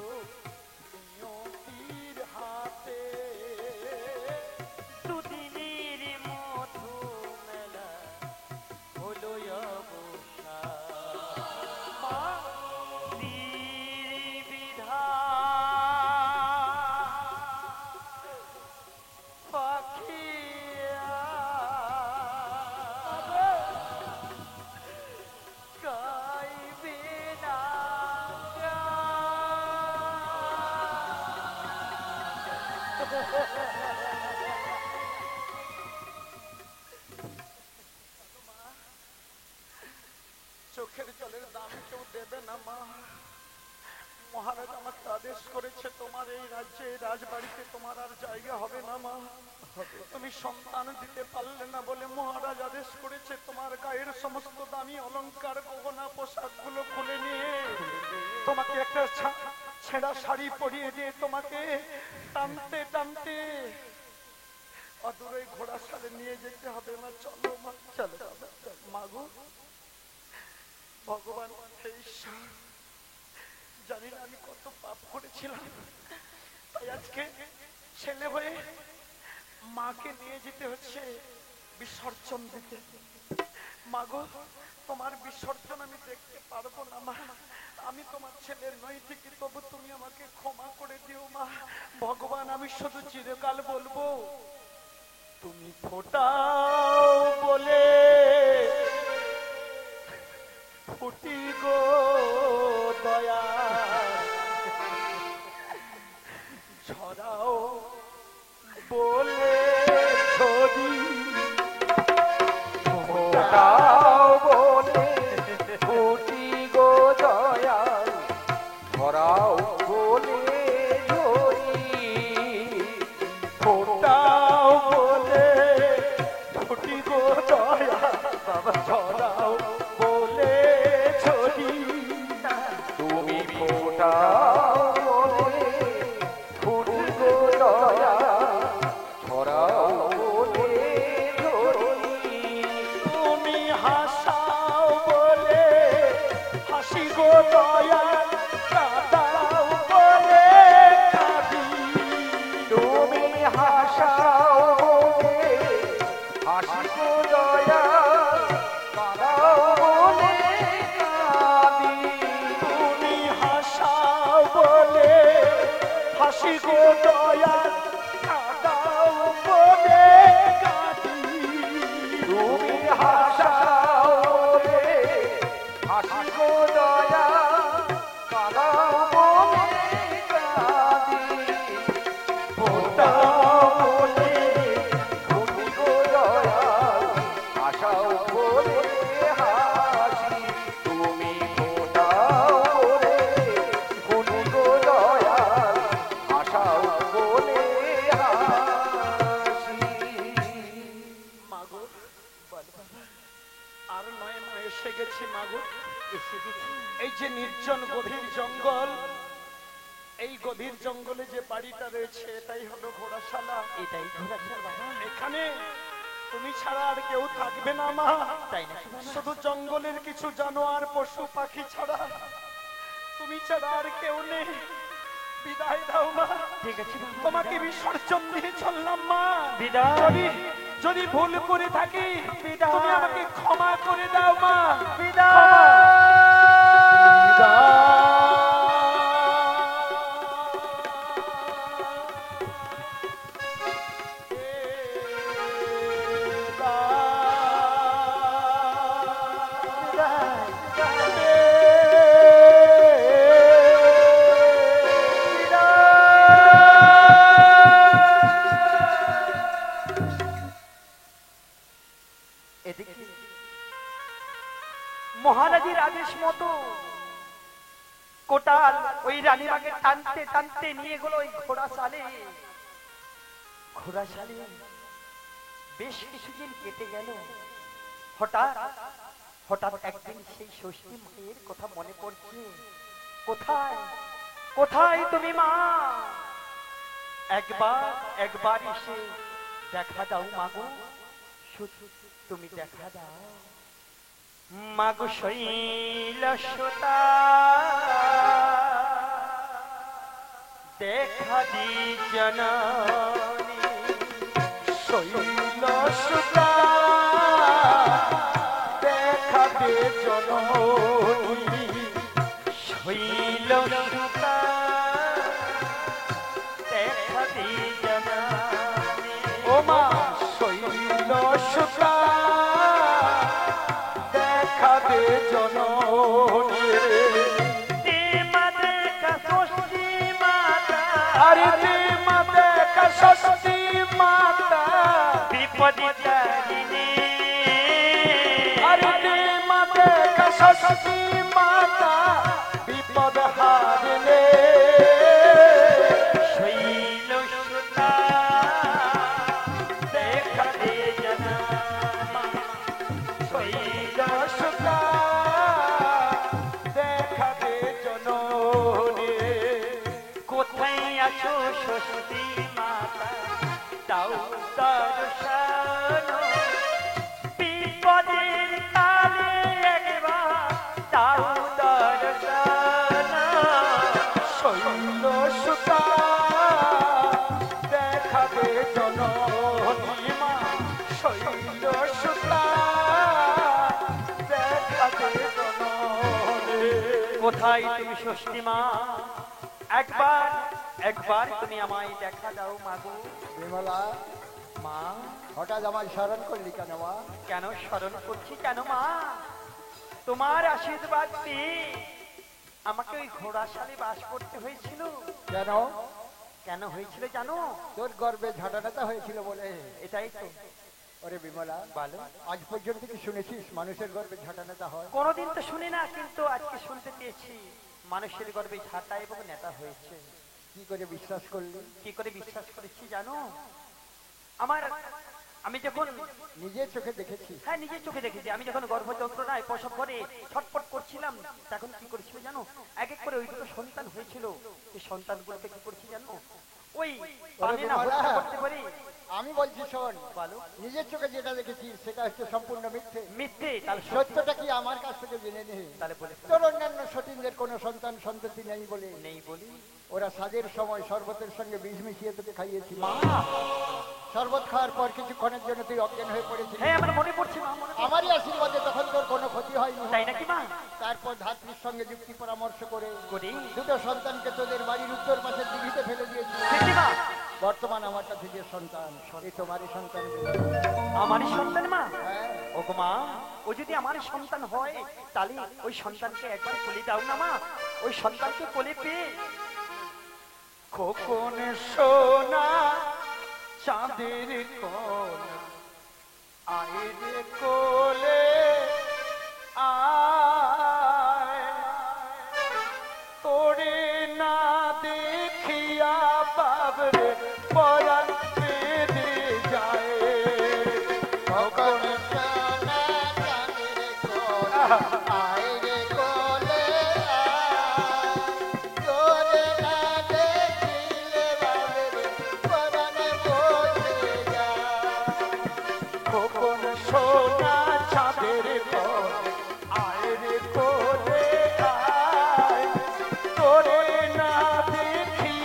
নিয়তির হাতে দুদিনের মধু মেলা হলো অবসান মা চোখের জলের দাম কেউ দেবে না মা মহারাজ আমাকে আদেশ করেছে তোমার এই রাজ্যে রাজবাড়িতে তোমার আর জায়গা হবে না মা তুমি সন্তান দিতে পারলে না বলে মহারাজ আদেশ করেছে তোমার গায়ের সমস্ত দামি অলংকার গহনা পোশাক গুলো খুলে নিয়ে তোমাকে একটা ছেঁড়া শাড়ি পরিয়ে দিয়ে তোমাকে টানতে টানতে অদূরে ঘোড়া সালে নিয়ে যেতে হবে মা চলো মা চলো মাগো ভগবান হে ঈশ্বর জানি না আমি কত পাপ করেছিলাম তাই আজকে ছেলে হয়ে মাকে নিয়ে যেতে হচ্ছে বিসর্জন দিতে মাগো তোমার বিসর্জন আমি দেখতে পারবো না মা আমি তোমার ছেলের নই ঠিকই তবু তুমি আমাকে ক্ষমা করে দিও মা ভগবান আমি শুধু চিরকাল বলবো তুমি ফোটাও বলে ফুটি গো দয়া ছড়াও বলে ছড়ি ফোটাও বলে ফুটি গো দয়াল ধরাও বলে ঝরি ফোটাও বলে ফুটি গো দয়া বাবা ছড়াও বলে ছড়ি তুমি ফোটাও বলে ফুটি গো দয়াল ধরাও বলে ঝরি তুমি হাসাও বলে হাসি গো দয়াল কাঁদাও বলে কাঁদি তুমি হাসাও বলে হাসি গো দয়াল কাঁদাও বলে কাঁদি তুমি হাসাও বলে হাসি গো দয়াল কাঁদাও বলে কাঁদি তুমি হাসাও বলে হাসি গো দয়াল কাঁদাও বলে কাঁদি ফোটাও বলে ফুটি গো দয়াল হাসাও বলে হাসি তুমি ফোটাও বলে ফুটি গো দয়াল হাসাও বলে হাসি মাগো আর নয় নয় এসে গেছি মাগো এসে গেছি এই যে নির্জন গভীর জঙ্গল এই গভীর জঙ্গলে যে বাড়িটা রয়েছে এটাই হলো ঘোড়াশালা এটাই ঘোড়াশালা এখানে তুমি ছাড়া আর কেউ থাকবে না মা তাই না শুধু জঙ্গলের কিছু জানোয়ার পশু পাখি ছাড়া তুমি ছাড়া আর কেউ নেই বিদায় দাও মা, ঠিক আছে বাবা, তোমাকে বিসর্জন দিয়ে চললাম মা। বিদায়। যদি যদি ভুল করে থাকি বিদায়। তুমি আমাকে ক্ষমা করে দাও মা। এদিকে মহারাজের আদেশ মতো কোটাল ওই রানীমাকে টানতে টানতে নিয়ে গেল ওই ঘোড়াশালে। ঘোড়াশালে বেশ কিছুদিন কেটে গেল। হঠাৎ হঠাৎ একদিন সেই ষষ্ঠী মায়ের কথা মনে পড়ছে। কোথায় কোথায় তুমি মা? একবার একবার এসে দেখা দাও মাগো, শুধু তুমি দেখা দাও মাগো। শৈলসুতা দেখা দি জননী, শৈলসুতা দেখা দে জননী, শৈলসুতা দেখা দি জননী। ও মা শৈলসুতা দেখা দে জননী। দে মা দেখা ষষ্ঠী মাতা, আরে দে মা দেখা ষষ্ঠী মাতা, বিপদে তারিণী। আরে দে মা দেখা ষষ্ঠী মাতা, বিপদ হারিলে। শৈলসুতা দেখা দে জননী, শৈলসুতা দেখা দে জননী। কোথায় আছো ষষ্ঠী মাতা, দাও দর্শন। বিপদের কালে একবার দাও দর্শন। শৈলসুতা দেখা দে জননী মা, শৈলসুতা দেখা দে জননী। কোথায় তুমি ষষ্ঠী মা? একবার একবার তুমি আমায় দেখা দাও মাগো। বিমলা, মা হঠাৎ আমায় স্মরণ করলি কেন মা? কেন স্মরণ করছি কেন মা? তোমার আশীর্বাদ পেয়ে আমাকে ওই ঘোড়াশালে বাস করতে হয়েছিল। কেন? কেন হয়েছিল জানো? তোর গর্বে ঝাঁটানাতা হয়েছিল বলে। এটাই তো। ওরে বিমলা, বলো। আজ পর্যন্ত কি শুনেছিস মানুষের গর্বে ঝাঁটানাতা হয়? কোনোদিন তো শুনি না, কিন্তু আজকে শুনতে পেয়েছি মানুষের গর্বে ঝাঁটা এবং নেতা হয়েছে। কি করে বিশ্বাস করলি? কি করে বিশ্বাস করেছি জানো? আমি যখন নিজের চোখে দেখেছি। হ্যাঁ নিজের চোখে দেখেছি, আমি যখন গর্ভ যন্ত্রণায় প্রসব করে ছটফট করছিলাম, তখন কি করেছিল জানো? এক এক করে ওই দুটো সন্তান হয়েছিল। এই সন্তানগুলোকে কি করেছি জানো? ওই পানি না হত্যা করতে পারি। আমি বলছি শোন, বলো। নিজের চোখে যেটা দেখেছি সেটা হচ্ছে সম্পূর্ণ মিথ্যে। মিথ্যে? তাহলে সত্য সত্যটা কি আমার কাছ থেকে জেনে নে। তাহলে বলে তোর অন্যান্য সতীনদের কোনো সন্তান সন্ততি নেই বলে নেই বলি। ওরা সাজের সময় শরবতের সঙ্গে বিষ মিশিয়ে তোকে খাইয়েছিল। মা শরবত খাওয়ার পর কিছুক্ষণের জন্য তুই অজ্ঞান হয়ে পড়েছিলি। হ্যাঁ আমার মনে পড়ছে মা, মনে পড়ছে। আমারই আশীর্বাদে তখন তোর কোনো ক্ষতি হয়নি। তাই নাকি মা? তারপর ধাত্রীর সঙ্গে যুক্তি পরামর্শ করে করি। দুটো সন্তানকে তোদের বাড়ির উত্তর পাশের দিঘিতে ফেলে দিয়েছিল। দেখি মা, বর্তমান আমার কাছে যে সন্তান, এই তোমারই সন্তান। আমারই সন্তান মা? হ্যাঁ, ওগো মা, ও যদি আমার সন্তান হয় তাহলে ওই সন্তানকে একবার কোলে দাও না মা। ওই সন্তানকে কোলে পেয়ে খোকন সোনা চাঁদের কোনা, আয় রে কোলে আয়, তোরে না দেখিয়া বাবরে পরাণ বেঁধে যায়। খোকন সোনা চাঁদের কোনা, আয় রে কোলে আয়, তোরে না দেখিলে বাবরে পরাণ বসে যায়। খোকন সোনা চাঁদের কোলে, আয় রে কোলে আয়, তোরে না দেখি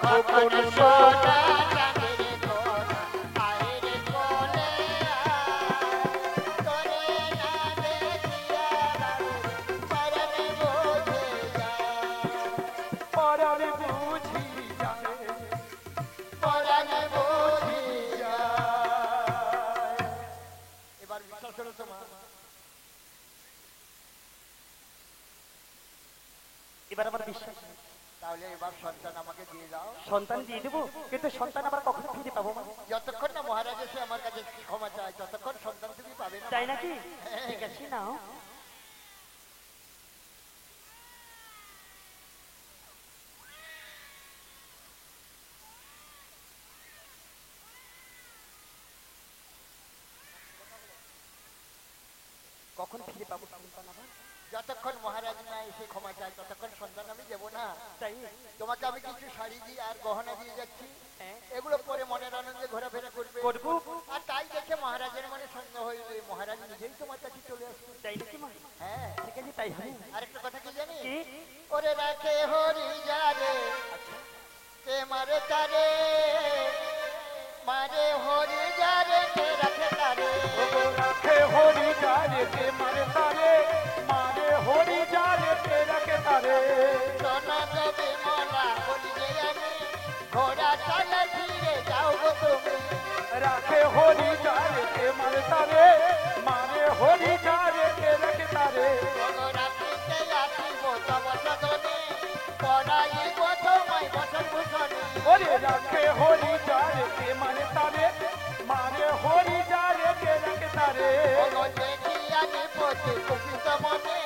কখন সোনা চাঁদের কোনা আয় রে কোলে আয় তোরে না দেখিয়া পরাণে বোঝে যায় পরাণে বুঝি যায় পরাণে বোঝে যায় এবার বিশ্বাস হলো তো মা এবার আমার বিশ্বাস নেই। তাহলে এবার সন্তান আমাকে দিয়ে দাও সন্তান দিয়ে দেবো, কিন্তু সন্তান আবার কখন ফিরে পাবো মা? যতক্ষণ না মহারাজ এসে আমার কাছে ক্ষমা চায় ততক্ষণ সন্তান তুমি পাবে না তাই নাকি? ঠিক আছে, নাও। কখন ফিরে পাবো সন্তান আবার? যতক্ষণ মহারাজ না এসে ক্ষমা চায় ততক্ষণ সন্তান আমি দেবো না তাই? তোমাকে আমি কিছু শাড়ি দিয়ে আর গহনা দিয়ে যাচ্ছি হ্যাঁ। এগুলো পরে মনের আনন্দে ঘোরাফেরা করবে করবো। আর তাই দেখে মহারাজের মনে সন্দেহ হয়ে মহারাজ নিজেই তোমার কাছে চলে আসবে তাই নাকি মা? হ্যাঁ ঠিক আছে, তাই হবে। আরেকটা কথা কি জানি কি? ওরে রাখে হরি যারে কে মারে তারে মারে হরি যারে কে রাখে তারে রাখে হরি যারে কে মারে তারে মারে হরি যারে কে রাখে তারে সোনা কবে মলা হরি যে আমি ঘোড়া চালা ফিরে যাও গো তুমি রাখে হরি যারে কে মারে তারে মারে হরি যারে কে রাখে তারে রাত্রিতে আসিব তব সদনে পড়াইব তোমায় বসন ভূষণে ওরে রাখে হরি যারে কে মারে তারে মারে হরি যারে কে রাখে তারে দেখিয়া নিপতি কুপিত মনে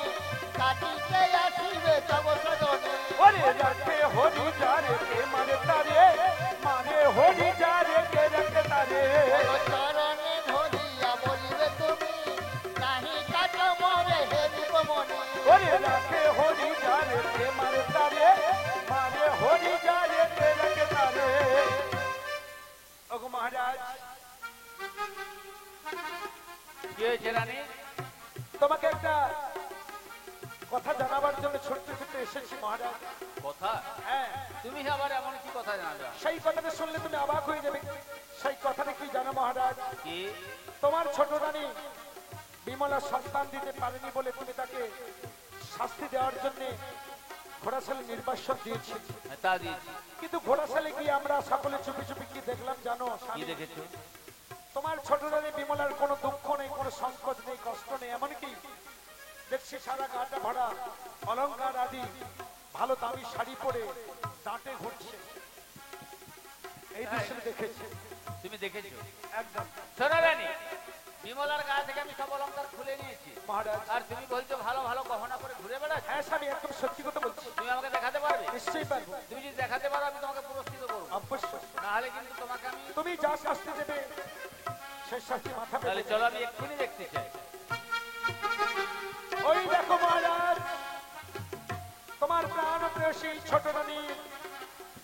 কাটিতে আসিবে তব সদনে ওরে রাখে হরি যারে কে মারে তারে মারে হরি যারে কে রাখে তারে চরণে ধরিয়া বলিবে তুমি নাহি কাট মরে হেরিব মনে ওরে রাখে হরি যারে কে মারে তারে মারে হরি যারে কে রাখে তারে ওগো মহারাজ কি হয়েছে রানী? তোমাকে একটা কথা জানাবার জন্য ছোট্ট ছোট্ট এসেছি মহারাজ। কথা? হ্যাঁ, তুমি আবার এমন কি কথা জানাবে? সেই কথাটা শুনলে তুমি অবাক হয়ে যাবে। সেই কথাটা কি জানো মহারাজ? কি? তোমার ছোট রানী বিমলা সন্তান দিতে পারেনি বলে তুমি তাকে শাস্তি দেওয়ার জন্য ঘোড়াশালে নির্বাসন দিয়েছি। হ্যাঁ, তা দিয়েছি। কিন্তু ঘোড়াশালে গিয়ে আমরা সকলে চুপি চুপি কি দেখলাম জানো? কি স্বামী, দেখেছো? তোমার ছোট রানী বিমলার কোনো দুঃখ নেই, কোনো সংকট নেই, কষ্ট নেই। এমনকি দেখছি সারা গাটা ভরা অলংকার আদি ভালো দামি শাড়ি পরে দাঁটে ঘুরছে। এই দৃশ্য দেখেছি। তুমি দেখেছো? একদম শোনো রানী, বিমলার গা থেকে আমি সব অলংকার খুলে নিয়েছি। মহারাজ। আর তুমি বলছো ভালো ভালো গহনা করে ঘুরে বেড়াচ্ছ। হ্যাঁ স্বামী, একদম সত্যি কথা বলছি। তুমি আমাকে দেখাতে পারবে? নিশ্চয়ই পারবো। তুমি যদি দেখাতে পারো আমি তোমাকে পুরস্কৃত করবো। অবশ্যই। না হলে কিন্তু তোমাকে আমি। তুমি যা শাস্তি দেবে সেই শাস্তি মাথা তাহলে পেতে চলো আমি এক্ষুনি দেখতে চাই। ওই দেখো মহারাজ, তোমার প্রাণ প্রেয়সী ছোট রানী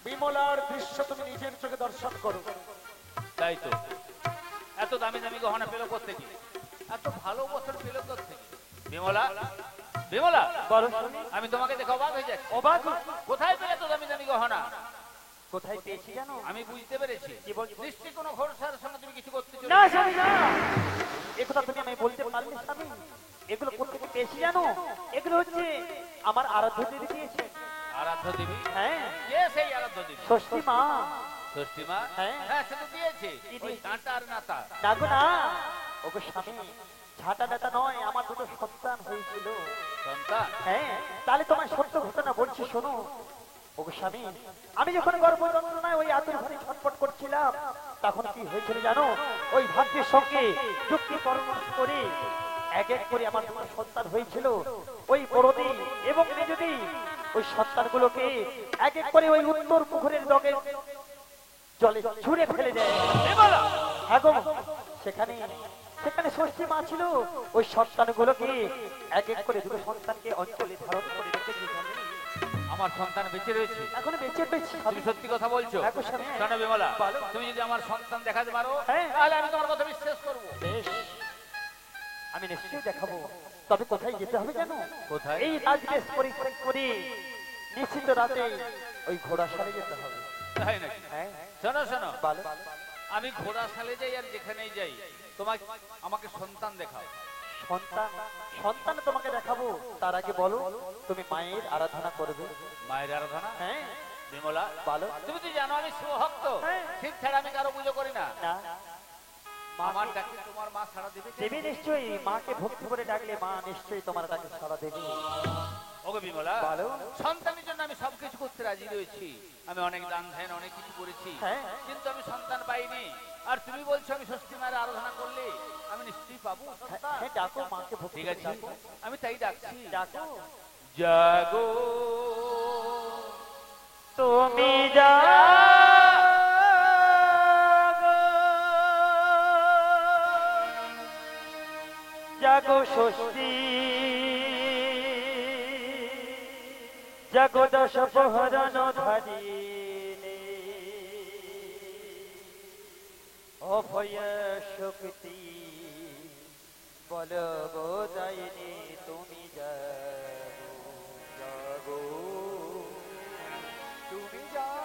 বিমলার দৃশ্য তুমি নিজের চোখে দর্শন করো। তাই তো, এত দামি দামি গহনা পেলো কোত্থেকে? এত ভালো বছর পেলো কোত্থেকে? বিমলা, বিমলা, বলো শুনি। আমি তোমাকে দেখে অবাক হয়ে যাচ্ছি। অবাক? কোথায় পেলে এত দামি দামি গহনা? কোথায় পেয়েছি জানো? আমি বুঝতে পেরেছি। কি বলছো? নিশ্চয়ই কোনো ঘোড়সার সঙ্গে তুমি কিছু করতে না চলেছো। স্বামী, না। এ কথা তুমি আমি বলতে পারলে স্বামী? এগুলো কোথেকে পেয়েছি জানো? এগুলো হচ্ছে আমার আরাধ্য দেবী দিয়েছে। আরাধ্য দেবী? হ্যাঁ, কে সেই আরাধ্য দেবী? ষষ্ঠী মা। ষষ্ঠী মা? হ্যাঁ। হ্যাঁ, সে তো দিয়েছে। কি ওই দিয়েছে? ডাঁটা আর নাতা। ডাকো না। ওগো স্বামী, ঝাঁটা ডাটা নয়, আমার দুটো সন্তান হয়েছিল। সন্তান? হ্যাঁ, তাহলে তোমার সত্য ঘটনা বলছি শোনো। ওগো স্বামী, আমি যখন গর্ভ যন্ত্রণায় ওই আতুর ঘরে ছটফট করছিলাম, তখন কি হয়েছিল জানো? ওই ভাগ্যের সঙ্গে যুক্তি পরামর্শ করে এক এক করে আমার দুটো সন্তান হয়েছিল। ওই বড়দি এবং মেজদি ওই সন্তানগুলোকে এক এক করে ওই উত্তর পুকুরের ডগের জলে ছুঁড়ে ফেলে দেয়। বিমলা! হ্যাঁ গো, সেখানে সেখানে ষষ্ঠী মা ছিল। ওই সন্তানগুলোকে এক এক করে দুটো সন্তানকে অঞ্চলে ধারণ করে রেখে দিয়েছেন। আমার সন্তান বেঁচে রয়েছে। এখন বেঁচে পেয়েছি। তুমি সত্যি কথা বলছো? হ্যাঁ গো স্বামী। শোনো বিমলা, বলো। তুমি যদি আমার সন্তান দেখাতে পারো হ্যাঁ। তাহলে আমি তোমার কথা বিশ্বাস করবো। বেশ, আমি নিশ্চয়ই দেখাবো। তবে কোথায় যেতে হবে জানো? কোথায়? এই রাজবেশ পরিত্যাগ করে নিশ্চিত রাতে ওই ঘোড়াশালে যেতে হবে। তাই নাকি? হ্যাঁ শোনো শোনো, বলো। আমি ঘোড়া সালে যাই আর যেখানেই যাই তোমাকে আমাকে সন্তান দেখাও। সন্তান, সন্তান তোমাকে দেখাবো, তার আগে বলো তুমি মায়ের আরাধনা করবে। মায়ের আরাধনা? হ্যাঁ বিমলা, বলো। তুমি তো জানো আমি শিবভক্ত, হ্যাঁ। শিব ছাড়া আমি কারো পুজো করি না। না আমার ডাকে তোমার মা সাড়া দেবে? দেবী নিশ্চয়ই, মাকে ভক্তি করে ডাকলে মা নিশ্চয়ই তোমার ডাকে সাড়া দেবে। ওগো বিমলা, বলো। সন্তানের জন্য আমি সবকিছু করতে রাজি রয়েছি, আমি অনেক দান ধ্যান অনেক কিছু করেছি, হ্যাঁ। কিন্তু আমি সন্তান পাইনি। আর তুমি বলছো আমি ষষ্ঠী মায়ের আরাধনা করলে আমি নিশ্চয়ই পাবো সন্তান। হ্যাঁ ডাকো, মাকে ভক্তি ঠিক করে আছে, ডাকো। আমি তাই ডাকছি। ডাকো। জাগো তুমি জাগো, জাগো ষষ্ঠী, জাগো দশ প্রহরণ ধারিণী, অভয় শক্তি বলবদায়িনী তুমি জাগো, জাগো তুমি জাগো,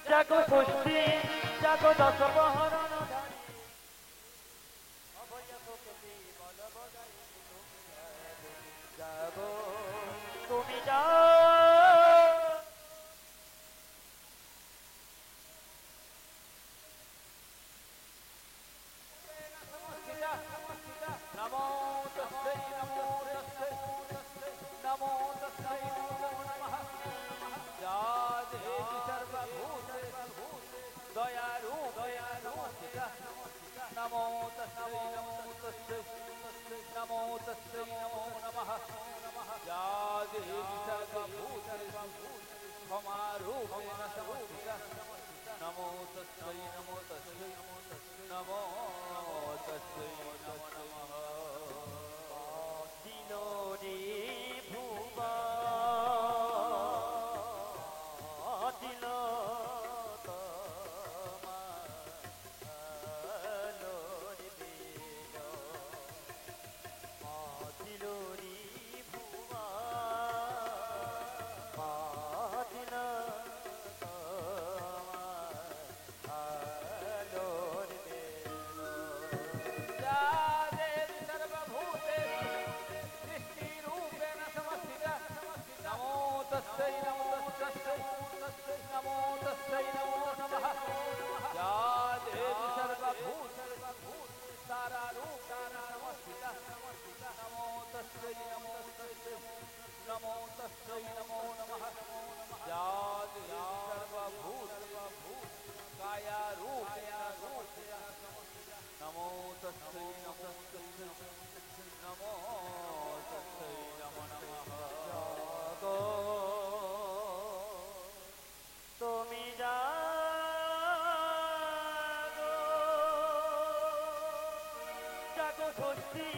জাগো ষষ্ঠী, জাগো দশ প্রহরণ ধারিণী, অভয় শক্তি বলবদায়িনী তুমি জাগো, জাগো তুমি জাগো। নমো তস্मै নমো তস্मै নমো তস্मै নমো নমঃ। যা দেবী সর্বভূতেষু দয়ারূপেণ সংস্থিতা। নমো তস্मै নমো তস্मै নমো তস্मै নমো নমঃ। যা দেবী সর্বভূতেষু ক্ষমারূপেণ সংস্থিতা। নমো তস্मै নমো তস্मै নমো তস্मै নমো নমঃ। দিলোরে ভুবা দিল তোমার বেল, দিলোরে ভুবা দিল তোমার বেল। যা দেবী সর্বভূতেষু সৃষ্টিরূপেণ সংস্থিতা। নমো তস্मै নমো তস্मै নমো তস্मै নমো নমঃ। যা দেবী সর্বভূতেষু সারারূপেণ সংস্থিতা। নমো তস্मै নমো তস্मै নমো তস্मै নমো নমঃ। যা দেবী সর্বভূতেষু কায়ারূপেণ সংস্থিতা। নমো তস্मै নমো তস্मै নমো তস্मै নমো নমঃ। জাগো তুমি জাগো, জাগো ষষ্ঠী,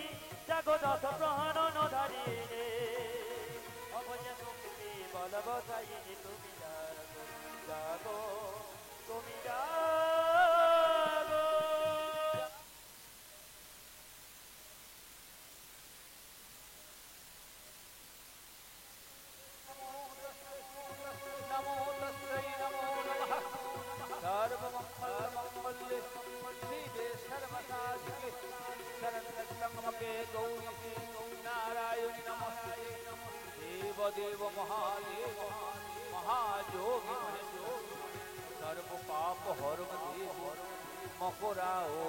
জাগো দশ প্রহরণ ধারিণী, অভয় শক্তি বলবদায়িনী তুমি জাগো, জাগো তুমি জাগো। নমো তস্मै নমো নমঃ। সর্বমঙ্গলমঙ্গলে শিবে সর্বসাধিকে শরণ্যত্র্যম্বকে গৌরি নারায়ণি নমস্তুতে। দেবদেব মহাদেব মহাযোগী সর্বপাপ হরম দেব মকরাও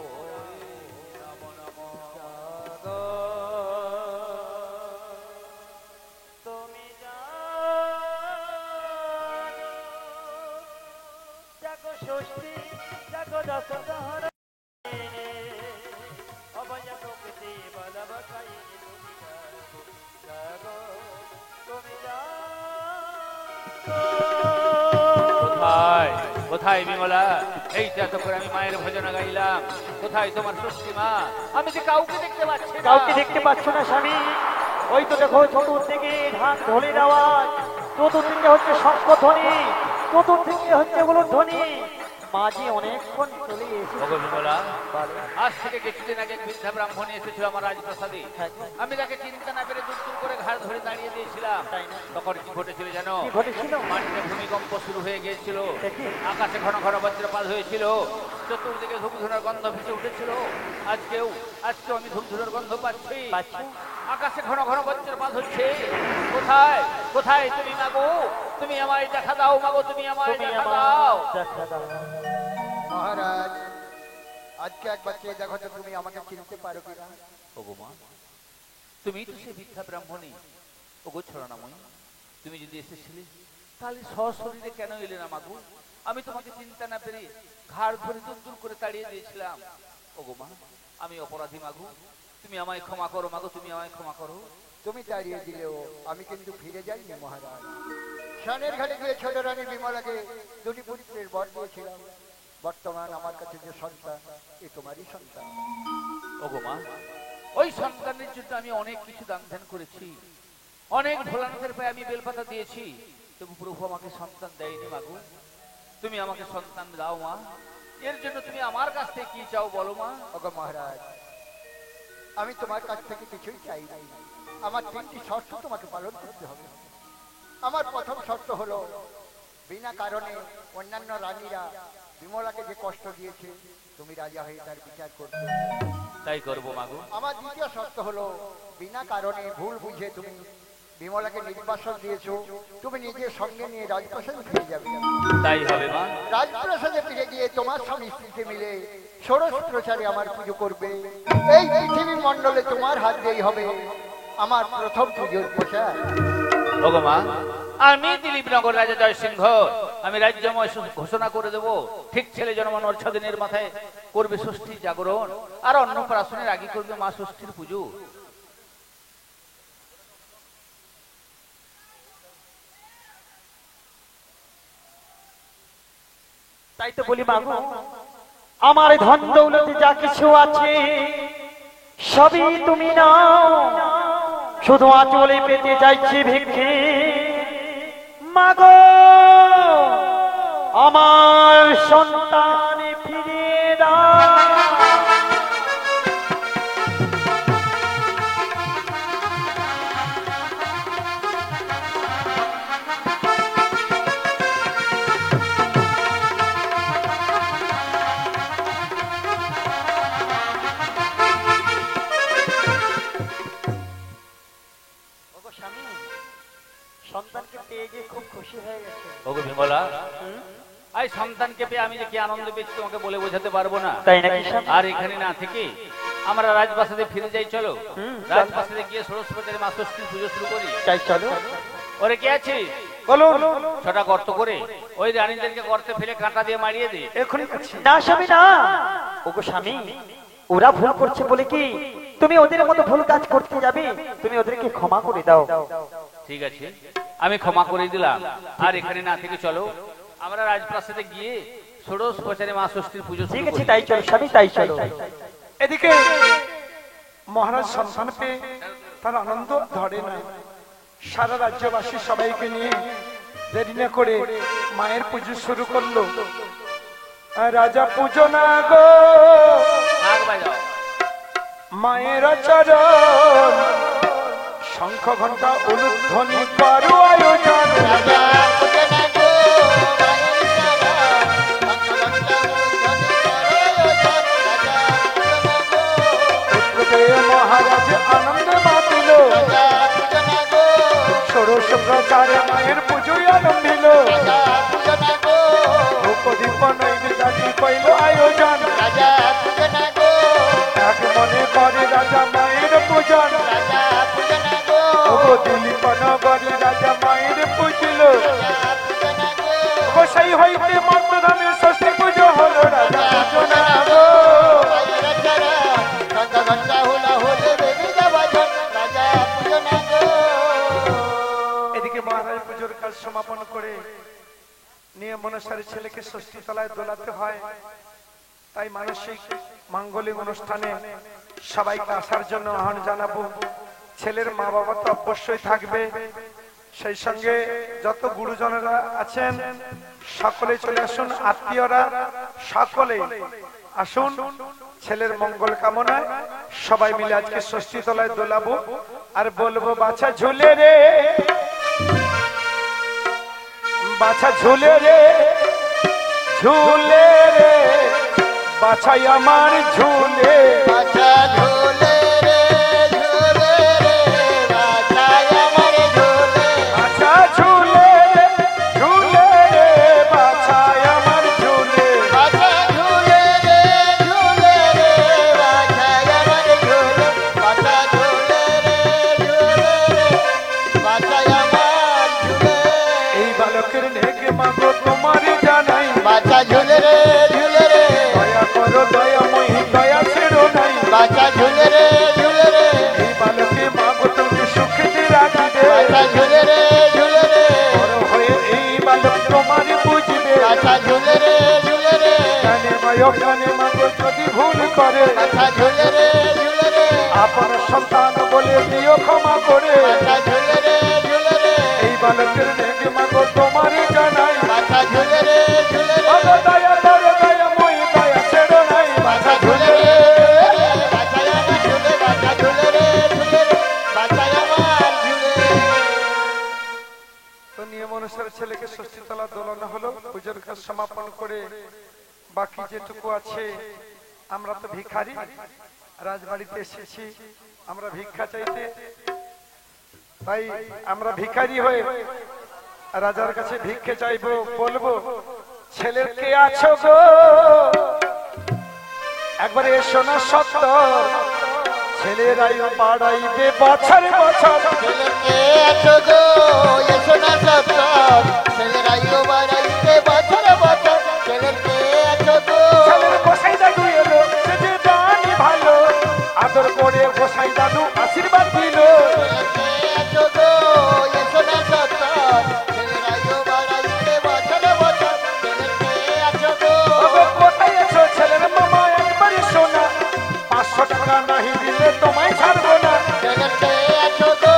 নমো নমঃ। জাগো তুমি জাগো, জাগো ষষ্ঠী, জাগো দশ প্রহরণ ধারিণী, অভয় শক্তি বলবদায়িনী তুমি জাগো, জাগো তুমি জাগো। কোথায় কোথায় বিমলা? এই এত করে আমি মায়ের ভজনা গাইলাম, কোথায় তোমার ষষ্ঠী মা? আমি যে কাউকে দেখতে পাচ্ছি না। কাউকে দেখতে পাচ্ছ না স্বামী? ওই তো দেখো চতুর্দিকে ধান ঢোলের আওয়াজ, চতুর্দিকে হচ্ছে শঙ্খধ্বনি, চতুর্দিকে হচ্ছে উলুধ্বনি। মাঝি অনেকক্ষণ চলে এসেছে। ওগো বিমলা, আজ থেকে কিছুদিন আগে বৃদ্ধা ব্রাহ্মণী এসেছিল আমার রাজপ্রাসাদে। আমি তাকে চিন্তা না করে দূর দূর করে ঘাড় ধরে দাঁড়িয়ে দিয়েছিলাম তাই না? তখন কি ঘটেছিল জানো? কি ঘটেছিল? মাটিতে ভূমিকম্প শুরু হয়ে গিয়েছিল, দেখি। আকাশে ঘন ঘন বজ্রপাত হয়েছিল, চতুর্দিকে ধূপধুনার গন্ধ ভেসে উঠেছিল। আজকেও আমি ধূপধুনার গন্ধ পাচ্ছি। পাচ্ছি? আকাশে ঘন ঘন বজ্রপাত হচ্ছে। কোথায় কোথায় তুমি মাগো? তুমি আমায় দেখা দাও মাগো, তুমি আমায় তুমি দেখা আমার দাও। দেখা দাও। মহারাজ, আজকে একবার চেয়ে দেখো তো তুমি আমাকে চিনতে পারো কিনা। ওগো মা, তুমি তো সে ভিক্ষা ব্রাহ্মণী। ওগো ছড়ানাময়ী, তুমি যদি এসেছিলে তাহলে সশরীরে কেন এলে না মাগো? আমি তোমাকে চিন্তা না পেরে ঘাড় ধরে দূর করে তাড়িয়ে দিয়েছিলাম। ওগো মা, আমি অপরাধী মাগো, তুমি আমায় ক্ষমা করো মাগো, তুমি আমায় ক্ষমা করো। তুমি দাঁড়িয়ে দিলেও আমি কিন্তু ফিরে যাইনি মহারাজ। স্নানের ঘাটে গিয়ে ছোট রানী বিমলাকে দুটি পুত্রের বর দিয়েছিলাম। বর্তমান আমার কাছে যে সন্তান, এ তোমারই সন্তান। ওগো মা, ওই সন্তানের জন্য আমি অনেক কিছু দান ধ্যান করেছি, অনেক ভোলানাথের পায়ে আমি বেলপাতা দিয়েছি, তবু প্রভু আমাকে সন্তান দেয়নি মাগো। তুমি আমাকে সন্তান দাও মা। এর জন্য তুমি আমার কাছ থেকে কি চাও বলো মা? ওগো মহারাজ, আমি তোমার কাছ থেকে কিছুই চাই নাই। আমার তিনটি শর্ত তোমাকে পালন করতে হবে। আমার প্রথম শর্ত হলো, বিনা কারণে অন্যান্য রানীরা বিমলাকে যে কষ্ট দিয়েছে, তুমি রাজা হয়ে তার বিচার করবে। তাই করবো মাগো। আমার দ্বিতীয় শর্ত হলো, বিনা কারণে ভুল বুঝে তুমি বিমলাকে নির্বাসন দিয়েছো, তুমি নিজের সঙ্গে নিয়ে রাজপ্রাসাদে ফিরে যাবে। তাই হবে মা। রাজপ্রাসাদে ফিরে গিয়ে তোমার স্বামী স্ত্রীকে মিলে ষোড়শ প্রচারে আমার পুজো করবে। এই পৃথিবী মণ্ডলে তোমার হাত দিয়েই হবে আমার প্রথম পুজোর প্রচার। ওগো মা, আমি দিলীপনগর রাজা জয়সিংহ, আমি রাজ্যময় ঘোষণা করে দেব, ঠিক ছেলে জন্মানোর 6 দিনের মাথায় করবে ষষ্ঠী জাগরণ, আর অন্নপ্রাশনের আগে করবে মা ষষ্ঠীর পুজো। তাই তো বলি মাগো, আমার ধন দৌলতে যা কিছু আছে সবই তুমি নাও, শুধু আঁচলে পেতে চাইছি ভিক্ষে। মাগো, আমার সন্তান ফিরিয়ে দাও। ওগো স্বামী, সন্তানকে পেয়ে গিয়ে খুব খুশি হয়ে গেছে। ওগো বিমলা, এই সন্তানকে পেয়ে আমি যে কি আনন্দ পেয়েছি তোমাকে বলে বোঝাতে পারবো না। তাই নাকি স্বামী? আর এখানে না থেকে আমরা রাজপ্রাসাদে ফিরে যাই, চলো। রাজপ্রাসাদে গিয়ে ষোড়শ প্রচারে মা ষষ্ঠীর পুজো শুরু করি। তাই চলো। ওরে কে আছে? বলুন। ছটা গর্ত করে ওই রানীদেরকে গর্তে ফেলে কাঁটা দিয়ে মারিয়ে দে। এখনই করছি। না স্বামী না। ওগো স্বামী, ওরা ভুল করছে বলে কি তুমি ওদের মতো ভুল কাজ করতে যাবে? তুমি ওদেরকে ক্ষমা করে দাও। ঠিক আছে, আমি ক্ষমা করে দিলাম। আর এখানে না থেকে চলো আমরা রাজপ্রাসাদে গিয়ে ষোড়শ প্রচারে মা ষষ্ঠীর পুজো ঠিক শুরু আছে, করি। তাই চলো স্বামী, তাই চলো। এদিকে মহারাজ সন্তান পেয়ে তার আনন্দ ধরে না। সারা রাজ্যবাসী সবাইকে নিয়ে দেরি না করে মায়ের পুজো শুরু করলো। রাজা পুজো না গো নাগ বাজাও। মায়ের চরণ, শঙ্খ ঘন্টা উলুধ্বনি করো আয়োজন। রাজা পূজো না গো মায়ের চরণ, শঙ্খ ঘণ্টা ষোড়শ প্রচারে মায়ের পুজোয় আনন্দিল। দ্রৌপদীপ নৈবেদ্যাদি কইল আয়োজন। এক মনে করে রাজা মায়ের পূজন। দিলীপ নগরে রাজা মায়ের পুজিল। সেই হইতে মন্ত্রধামে ষষ্ঠী পুজো হলো। রাজা পুজো না গো এদিকে মহারাজ পুজোর কাজ সমাপন করে নিয়ম অনুসারে ছেলেকে ষষ্ঠী তলায় দোলাতে হয়। তাই মানসিক মাঙ্গলিক অনুষ্ঠানে সবাইকে আসার জন্য আহ্বান জানাবো। ছেলের মা বাবা তো অবশ্যই থাকবে, সেই সঙ্গে যত গুরুজনেরা আছেন সকলে চলে আসুন, আত্মীয়রা সকলে আসুন। ছেলের মঙ্গল কামনায় সবাই মিলে আজকে ষষ্ঠী তলায় দোলাবো আর বলবো বাছা ঝুলে রে, বাছা ঝুলে রে, ঝুলে রে, বাছাই আমার ঝুলে, বাছা ঝুলে রে, ঝুলে রে, বাছাই আমার ঝুলে, বাছা ঝুলে রে, ঝুলে রে, বাছাই আমার ঝুলে, বাছা ঝুলে রে, ঝুলে রে, বাছাই আমার ঝুলে, বাছা ঝুলে রে, ঝুলে রে, বাছাই আমার ঝুলে। এই বালকের নেকে মাগো তোমার জানাই, বাছা ঝুলে রে, ঝুলে রে, দয়া করো দয়াময়ী দয়া ছেড়ো নাই, বাছা ঝুলে রে, ঝুলে রে, এই বালকে মাগো তুমি সুখে রাখি দে, বাছা ঝুলে রে, ঝুলে রে, বড় হয়ে এই বালক তোমার বুঝবে, বাছা ঝুলে রে, ঝুলে রে, কানে মাগো যদি ভুল করে, বাছা ঝুলে রে, ঝুলে রে, আপন সন্তান বলে দিও ক্ষমা করে, বাছা ঝুলে রে, ঝুলে রে, এই বালকের নেকে মাগো তোমার জানাই, বাছা ঝুলে রে, ঝুলে রে, বাবা দয়া করো দয়াময়ী দয়া ছেড়ো নাই, বাছা ঝুলে রে, বাছাই আমার ঝুলে, বাছা ঝুলে রে, ঝুলে রে, বাছাই আমার ঝুলে। তো নিয়ম অনুসারে ছেলেকে ষষ্ঠী তলা দোলানো হলো, পুজোর কাজ সমাপন করে বাকি যেটুকু আছে, আমরা তো ভিখারি, রাজবাড়িতে এসেছি আমরা ভিক্ষা চাইতে, তাই আমরা ভিখারি হয়ে রাজার কাছে ভিক্ষে চাইবো, বলবো ছেলের কে আছো গো একবার এসো না সত্য, ছেলের আয়ু বাড়াইবে বছর বছর, ছেলেকে আছো গো, এসো না সত্তর, ছেলের আয়ু বাড়াইতে বছর বছর, ছেলেকে আছো গো, ছেলের গোসাই দাদু এলো সে যে জানি ভালো, আদর করে গোসাই দাদু আশীর্বাদ দিল, ছেলেকে আছো গো, এসো না সত্তর, ছেলের আয়ু বাড়াইতে বছর বছর, ছেলেকে আছো গো, ওগো কোথায় আছো ছেলের মামা একবার শোনা, 500 টাকা নাহি দিলে তোমায় ছাড়বো না, ছেলেকে আছো গো,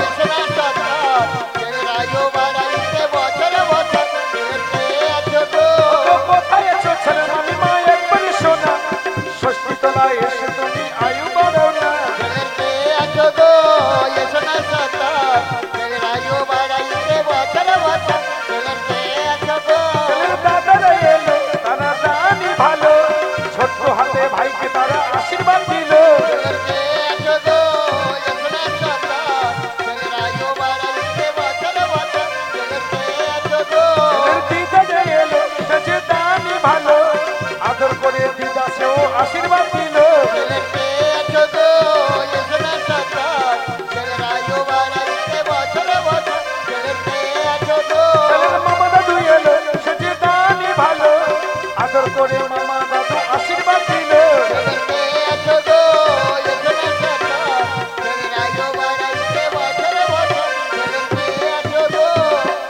এসো না সত্তর, ছেলের আয়ু বাড়াইতে বছর বছর, ছেলেকে আছো গো, ওগো কোথায় আছো ছেলের মামিমা একবার শোনা, ষষ্ঠী তলায় এসে তুমি আয়ু বাড়াও না, ছেলেকে আছো গো, এসো না সত্তর, ছেলের আয়ু বাড়াইতে বছর বছর, ছেলেকে আছো গো, ছেলের দাদারা এলো তারা জানি ভালো, ছোট্ট হাতে ভাইকে তারা আশীর্বাদ দিল, ছেলেকে আছো গো, এসো না সত্তর, ছেলের আয়ু বাড়াইতে বছর বছর, ছেলেকে আছো গো, ছেলের দিদা যে এলো সে যে জানি ভালো, আদর করে দিদা সেও আশীর্বাদ দিল, ছেলেকে আছো গো, এসো না সত্তর, ছেলের আয়ু বাড়াইতে বছর বছর, ছেলেকে আছো গো, ছেলের মামা দাদু এলো সে যে জানি ভালো, আদর করে মামা দাদু আশীর্বাদ দিল, ছেলেকে আছো গো, এসো না সত্তর, ছেলের আয়ু বাড়াইতে বছর বছর, ছেলেকে আছো গো,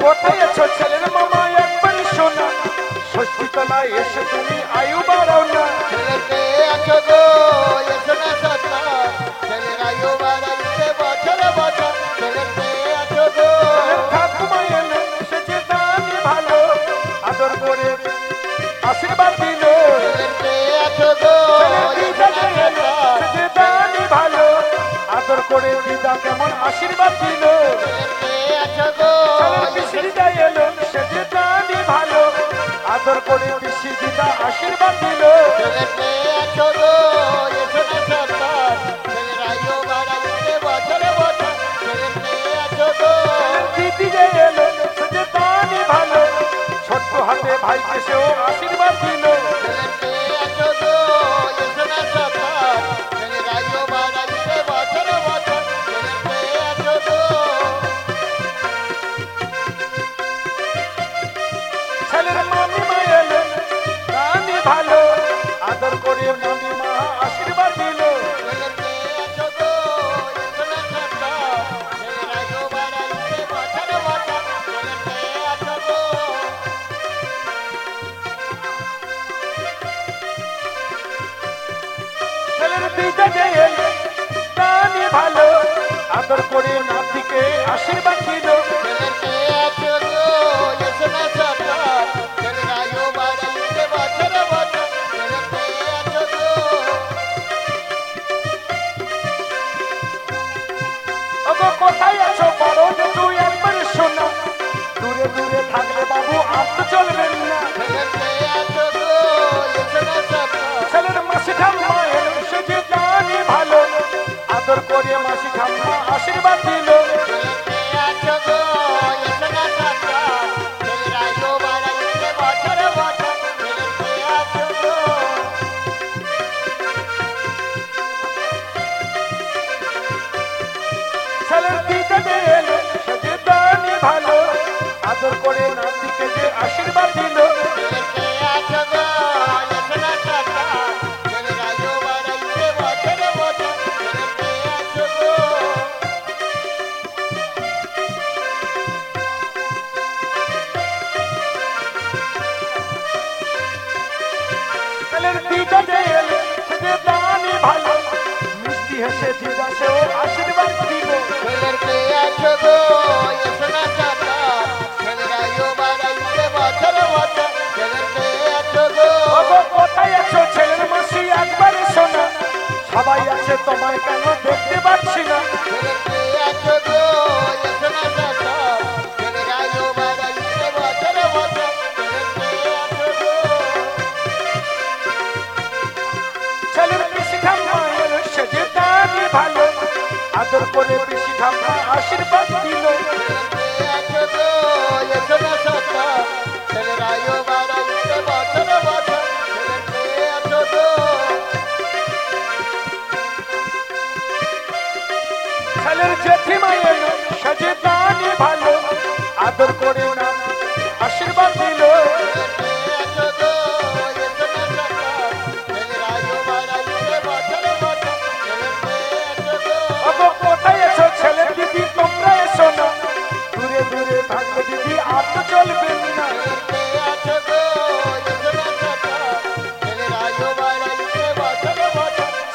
কোথায় আছো ছেলের মামা একবার শোনা, ষষ্ঠী তলায় এসে তুমি আয়ু বাড়াও না, ছেলেকে আছো গো, এসো না সত্তর, ছেলের আয়ু বাড়াইতে বছর বছর, ছেলেকে আছো গো, ছেলের ঠাকুমা এলো সে যে জানি ভালো, আদর করে আশীর্বাদ দিল, ছেলেকে আছো গো, ছেলের দিদা এসো যে না এলো সত্তর, সে যে জানি ভালো, আদর করে দিদা কেমন আশীর্বাদ দিল, ছেলেকে আছো গো, ছেলের পিসি দিদা এলো সে যে জানি ভালো, আদর করে পিসি দিদা আশীর্বাদ দিল, ছেলেকে আছো গো, এসো না সত্তর, ছেলের আয়ু বাড়াইতে বছর বছর, ছেলেকে আছো গো, ছেলের দিদি যে এলো সে যে জানি ভালো, ছোট্ট হাতে ভাইকে সেও আশীর্বাদ দিল, ছেলেকে আছো গো, এসো না সত্তর, ছেলের আয়ু বাড়াইতে বছর বছর, ছেলেকে আছো গো, ছেলের মামিমা এলো জানি ভালো, আদর করে মামিমা আশীর্বাদ দিল, ছেলেকে আছো গো, এসো না সত্তর, ছেলের আয়ু বাড়াইতে বছর বছর, ছেলেকে আছো গো, কোথায় আছো বড় জেঠু একবার শোনা, দূরে দূরে থাকলে বাবু আর তো চলবেন না। ছেলের মাসি ঠাম্মা এলো সে যে জানি ভালো, আদর করে মাসি ঠাম্মা আশীর্বাদ দিল। ছেলের দিদা যে এলো সে যে জানি ভালো, আদর করে নাতিকে যে আশীর্বাদ দিল। ছেলের দিদা যে এলো সে যে জানি ভালো, মিষ্টি হেসে দিদা সেও আশীর্বাদ দিল। বাবা কোথায় আছো ছেলের মাসি একবার শোনা, সবাই আছে তোমায় কেন দেখতে পাচ্ছি না। ছেলের পিসি ঠাম্মা এলো সে যে জানি ভালো, আদর করে পিসি ঠাম্মা আশীর্বাদ দিল। ছেলের জেঠিমা এলো সে যে জানি ভালো, আদর করে না আশীর্বাদ দিল। কোথায় আছো ছেলের দিদি তোমরা এসো না, দূরে দূরে থাকলে দিদি আর তো চলবে না।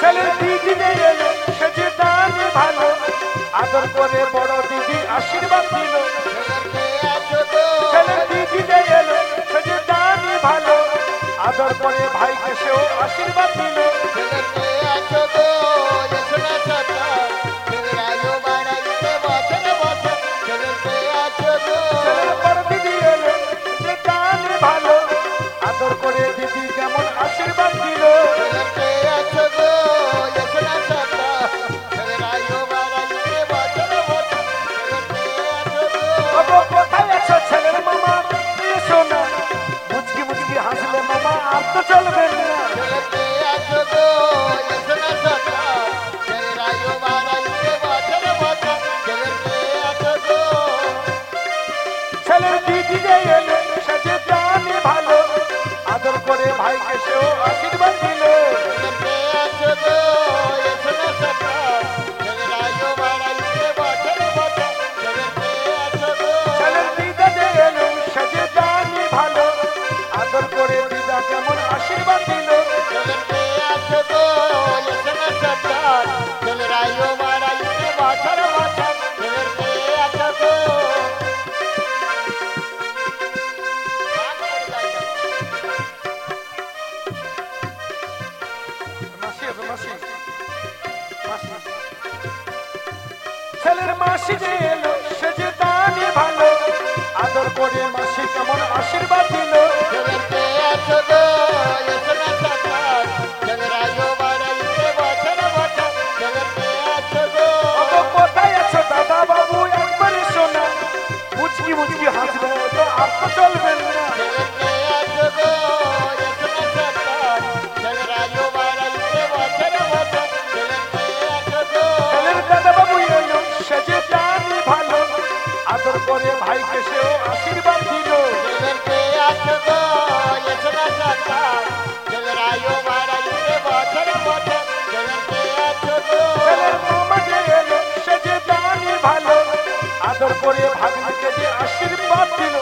ছেলের দিদি যে এলো সে যে জানি ভালো, আদর করে বড় দিদি আশীর্বাদ দিল। ছেলের দিদি যে এলো সে যে জানি ভালো, আদর করে ভাইকে সেও আশীর্বাদ দিল। ছেলের বড় দিদি এলো সে জানি ভালো, আদর করে দিদি কেমন আশীর্বাদ দিল। কোথায় আছো ছেলের মামা এসো না, মুচকি মুচকি হাসলে মামা আর তো চলবে না। ছেলের দিদি যে এলো সে যে জানি ভালো, আদর করে ভাইকে সেও আশীর্বাদ দিল। ছেলের দিদা যে এলো সে যে জানি ভালো, আদর করে দিদা কেমন আশীর্বাদ দিল। ছেলের মাসি যে এলো সে যে জানি ভালো, আদর করে মাসি কেমন আশীর্বাদ দিল। কোথায় আছো দাদা বাবু একবার শোনা, মুচকি মুচকি হাসলে তো আর তো চলবে না। ছেলের দাদা বাবু এলো সে যে জানি ভালো, আদর করে ভাইকে সেও আশীর্বাদ দিল। ছেলের মামা যে এলো সে যে জানি ভালো, আদর করে ভাগ্নিকে যে আশীর্বাদ দিল।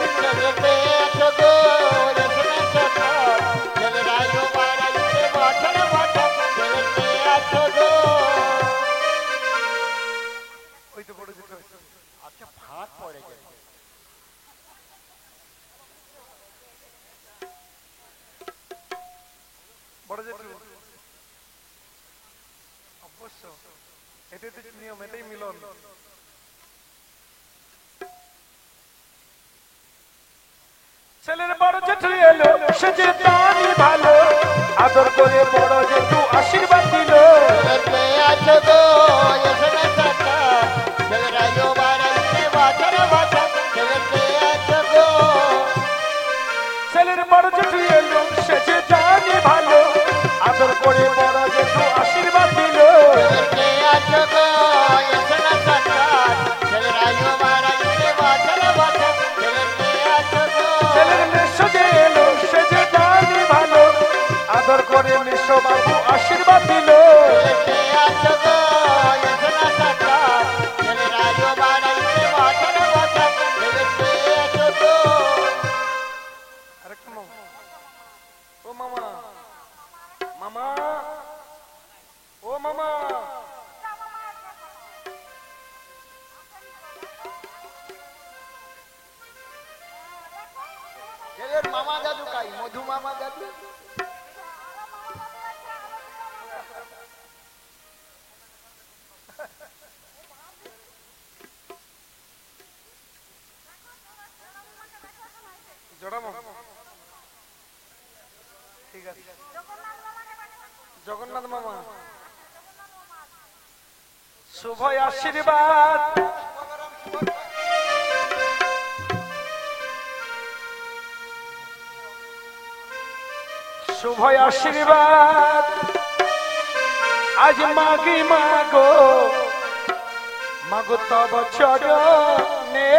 আচ্ছা ফাঁক পড়ে গেল। বড় জেঠু অবশ্য এটাই তো নিয়ম, এটাই মিলন। ছেলের বড় জেঠু এলো সে যে জানি ভালো আদর করে বড় জেঠু আশীর্বাদ দিল ছেলেকে আছো গো এসো না চাচা ছেলেরা যো বাড়াইছে বাঁচার বাঁচা ছেলেকে আছো গো ছেলের বড় জেঠু এলো সে যে জানি ভালো আদর করে বড় জেঠু আশীর্বাদ দিল ছেলেকে আছো গো এসো না চাচা ছেলেরা যো বাড়াইছে বাঁচার বাঁচা ছেলেকে আছো গো ছেলের মেশো যে এলো সে যে জানি ভালো আদর করে মেশো বাবু আশীর্বাদ দিল ছেলেকে আছো গো এসো না চাচা ছেলেরা যো বাড়াইছে বাঁচার বাঁচা ছেলেকে আছো গো আরে কেন ও মামা মামা ও মামা ছেলের মামা দাদু কাই মধু মামা দাদু জড়াবো ঠিক আছে জগন্নাথ মামা শুভ আশীর্বাদ শুভ আশীর্বাদ আজ মাগি মাগো মাগো তব চরণে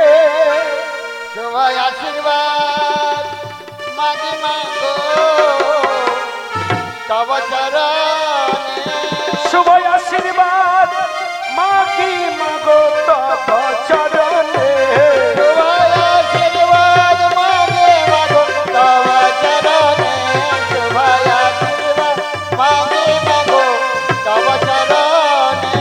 সবাই আশীর্বাদ মাগি মাগো তব চরণে শুভ আশীর্বাদ মাগি মাগো তব চরণে সবাই আশীর্বাদ মাগে মাগো তব চরণে সবাই আশীর্বাদ মাগে মাগো তব চরণে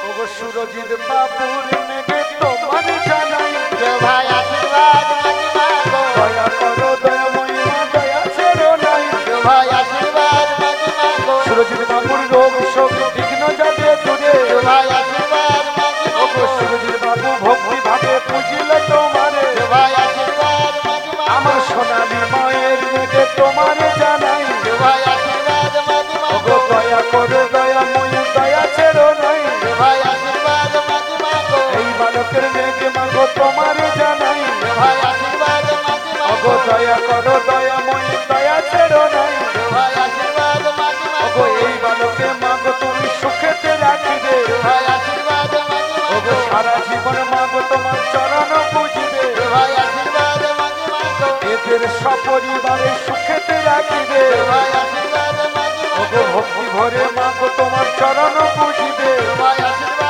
ওগো সুরজিৎ বাবুর নেগে তোমার জানাই সবাই আশীর্বাদ মাগি মাগো দয়া করো দয়াময়ী মা দয়া ছেড়ো নাই সবাই আশীর্বাদ মাগি মাগো সুরজিৎ বাবুর রোগ শোক বিঘ্ন যাবে দূরে সবাই আশীর্বাদ মাগি ওগো মাগো সুরজিৎ বাবু ভক্তি ভাবে পুজিল তোমারে সবাই আশীর্বাদ মাগি মাগো আমার সোনালী মায়ের নেগে তোমার জানাই সবাই আশীর্বাদ মাগি ওগো মাগো দয়া করো দয়াময়ী দয়া ছেড়ো নাই সবাই আশীর্বাদ মাগি মাগো এই বালকের নেগে মাগো তোমার জানাই সবাই আশীর্বাদ মাগি ওগো মাগো দয়া করো দয়াময়ী দয়া ছেড়ো নাই সবাই আশীর্বাদ মাগি ওগো মাগো এই বালকে মাগো তুমি সুখেতে রাখিবে সবাই আশীর্বাদ মাগি ওগো মাগো সারা জীবন মাগো তোমার চরণ বুঝিবে সবাই আশীর্বাদ মাগি মাগো এদের সপরিবারে সুখেতে রাখিবে সবাই আশীর্বাদ মাগি ওগো মাগো ভক্তি ভরে মাগো তোমার চরণ বুঝিবে সবাই আশীর্বাদ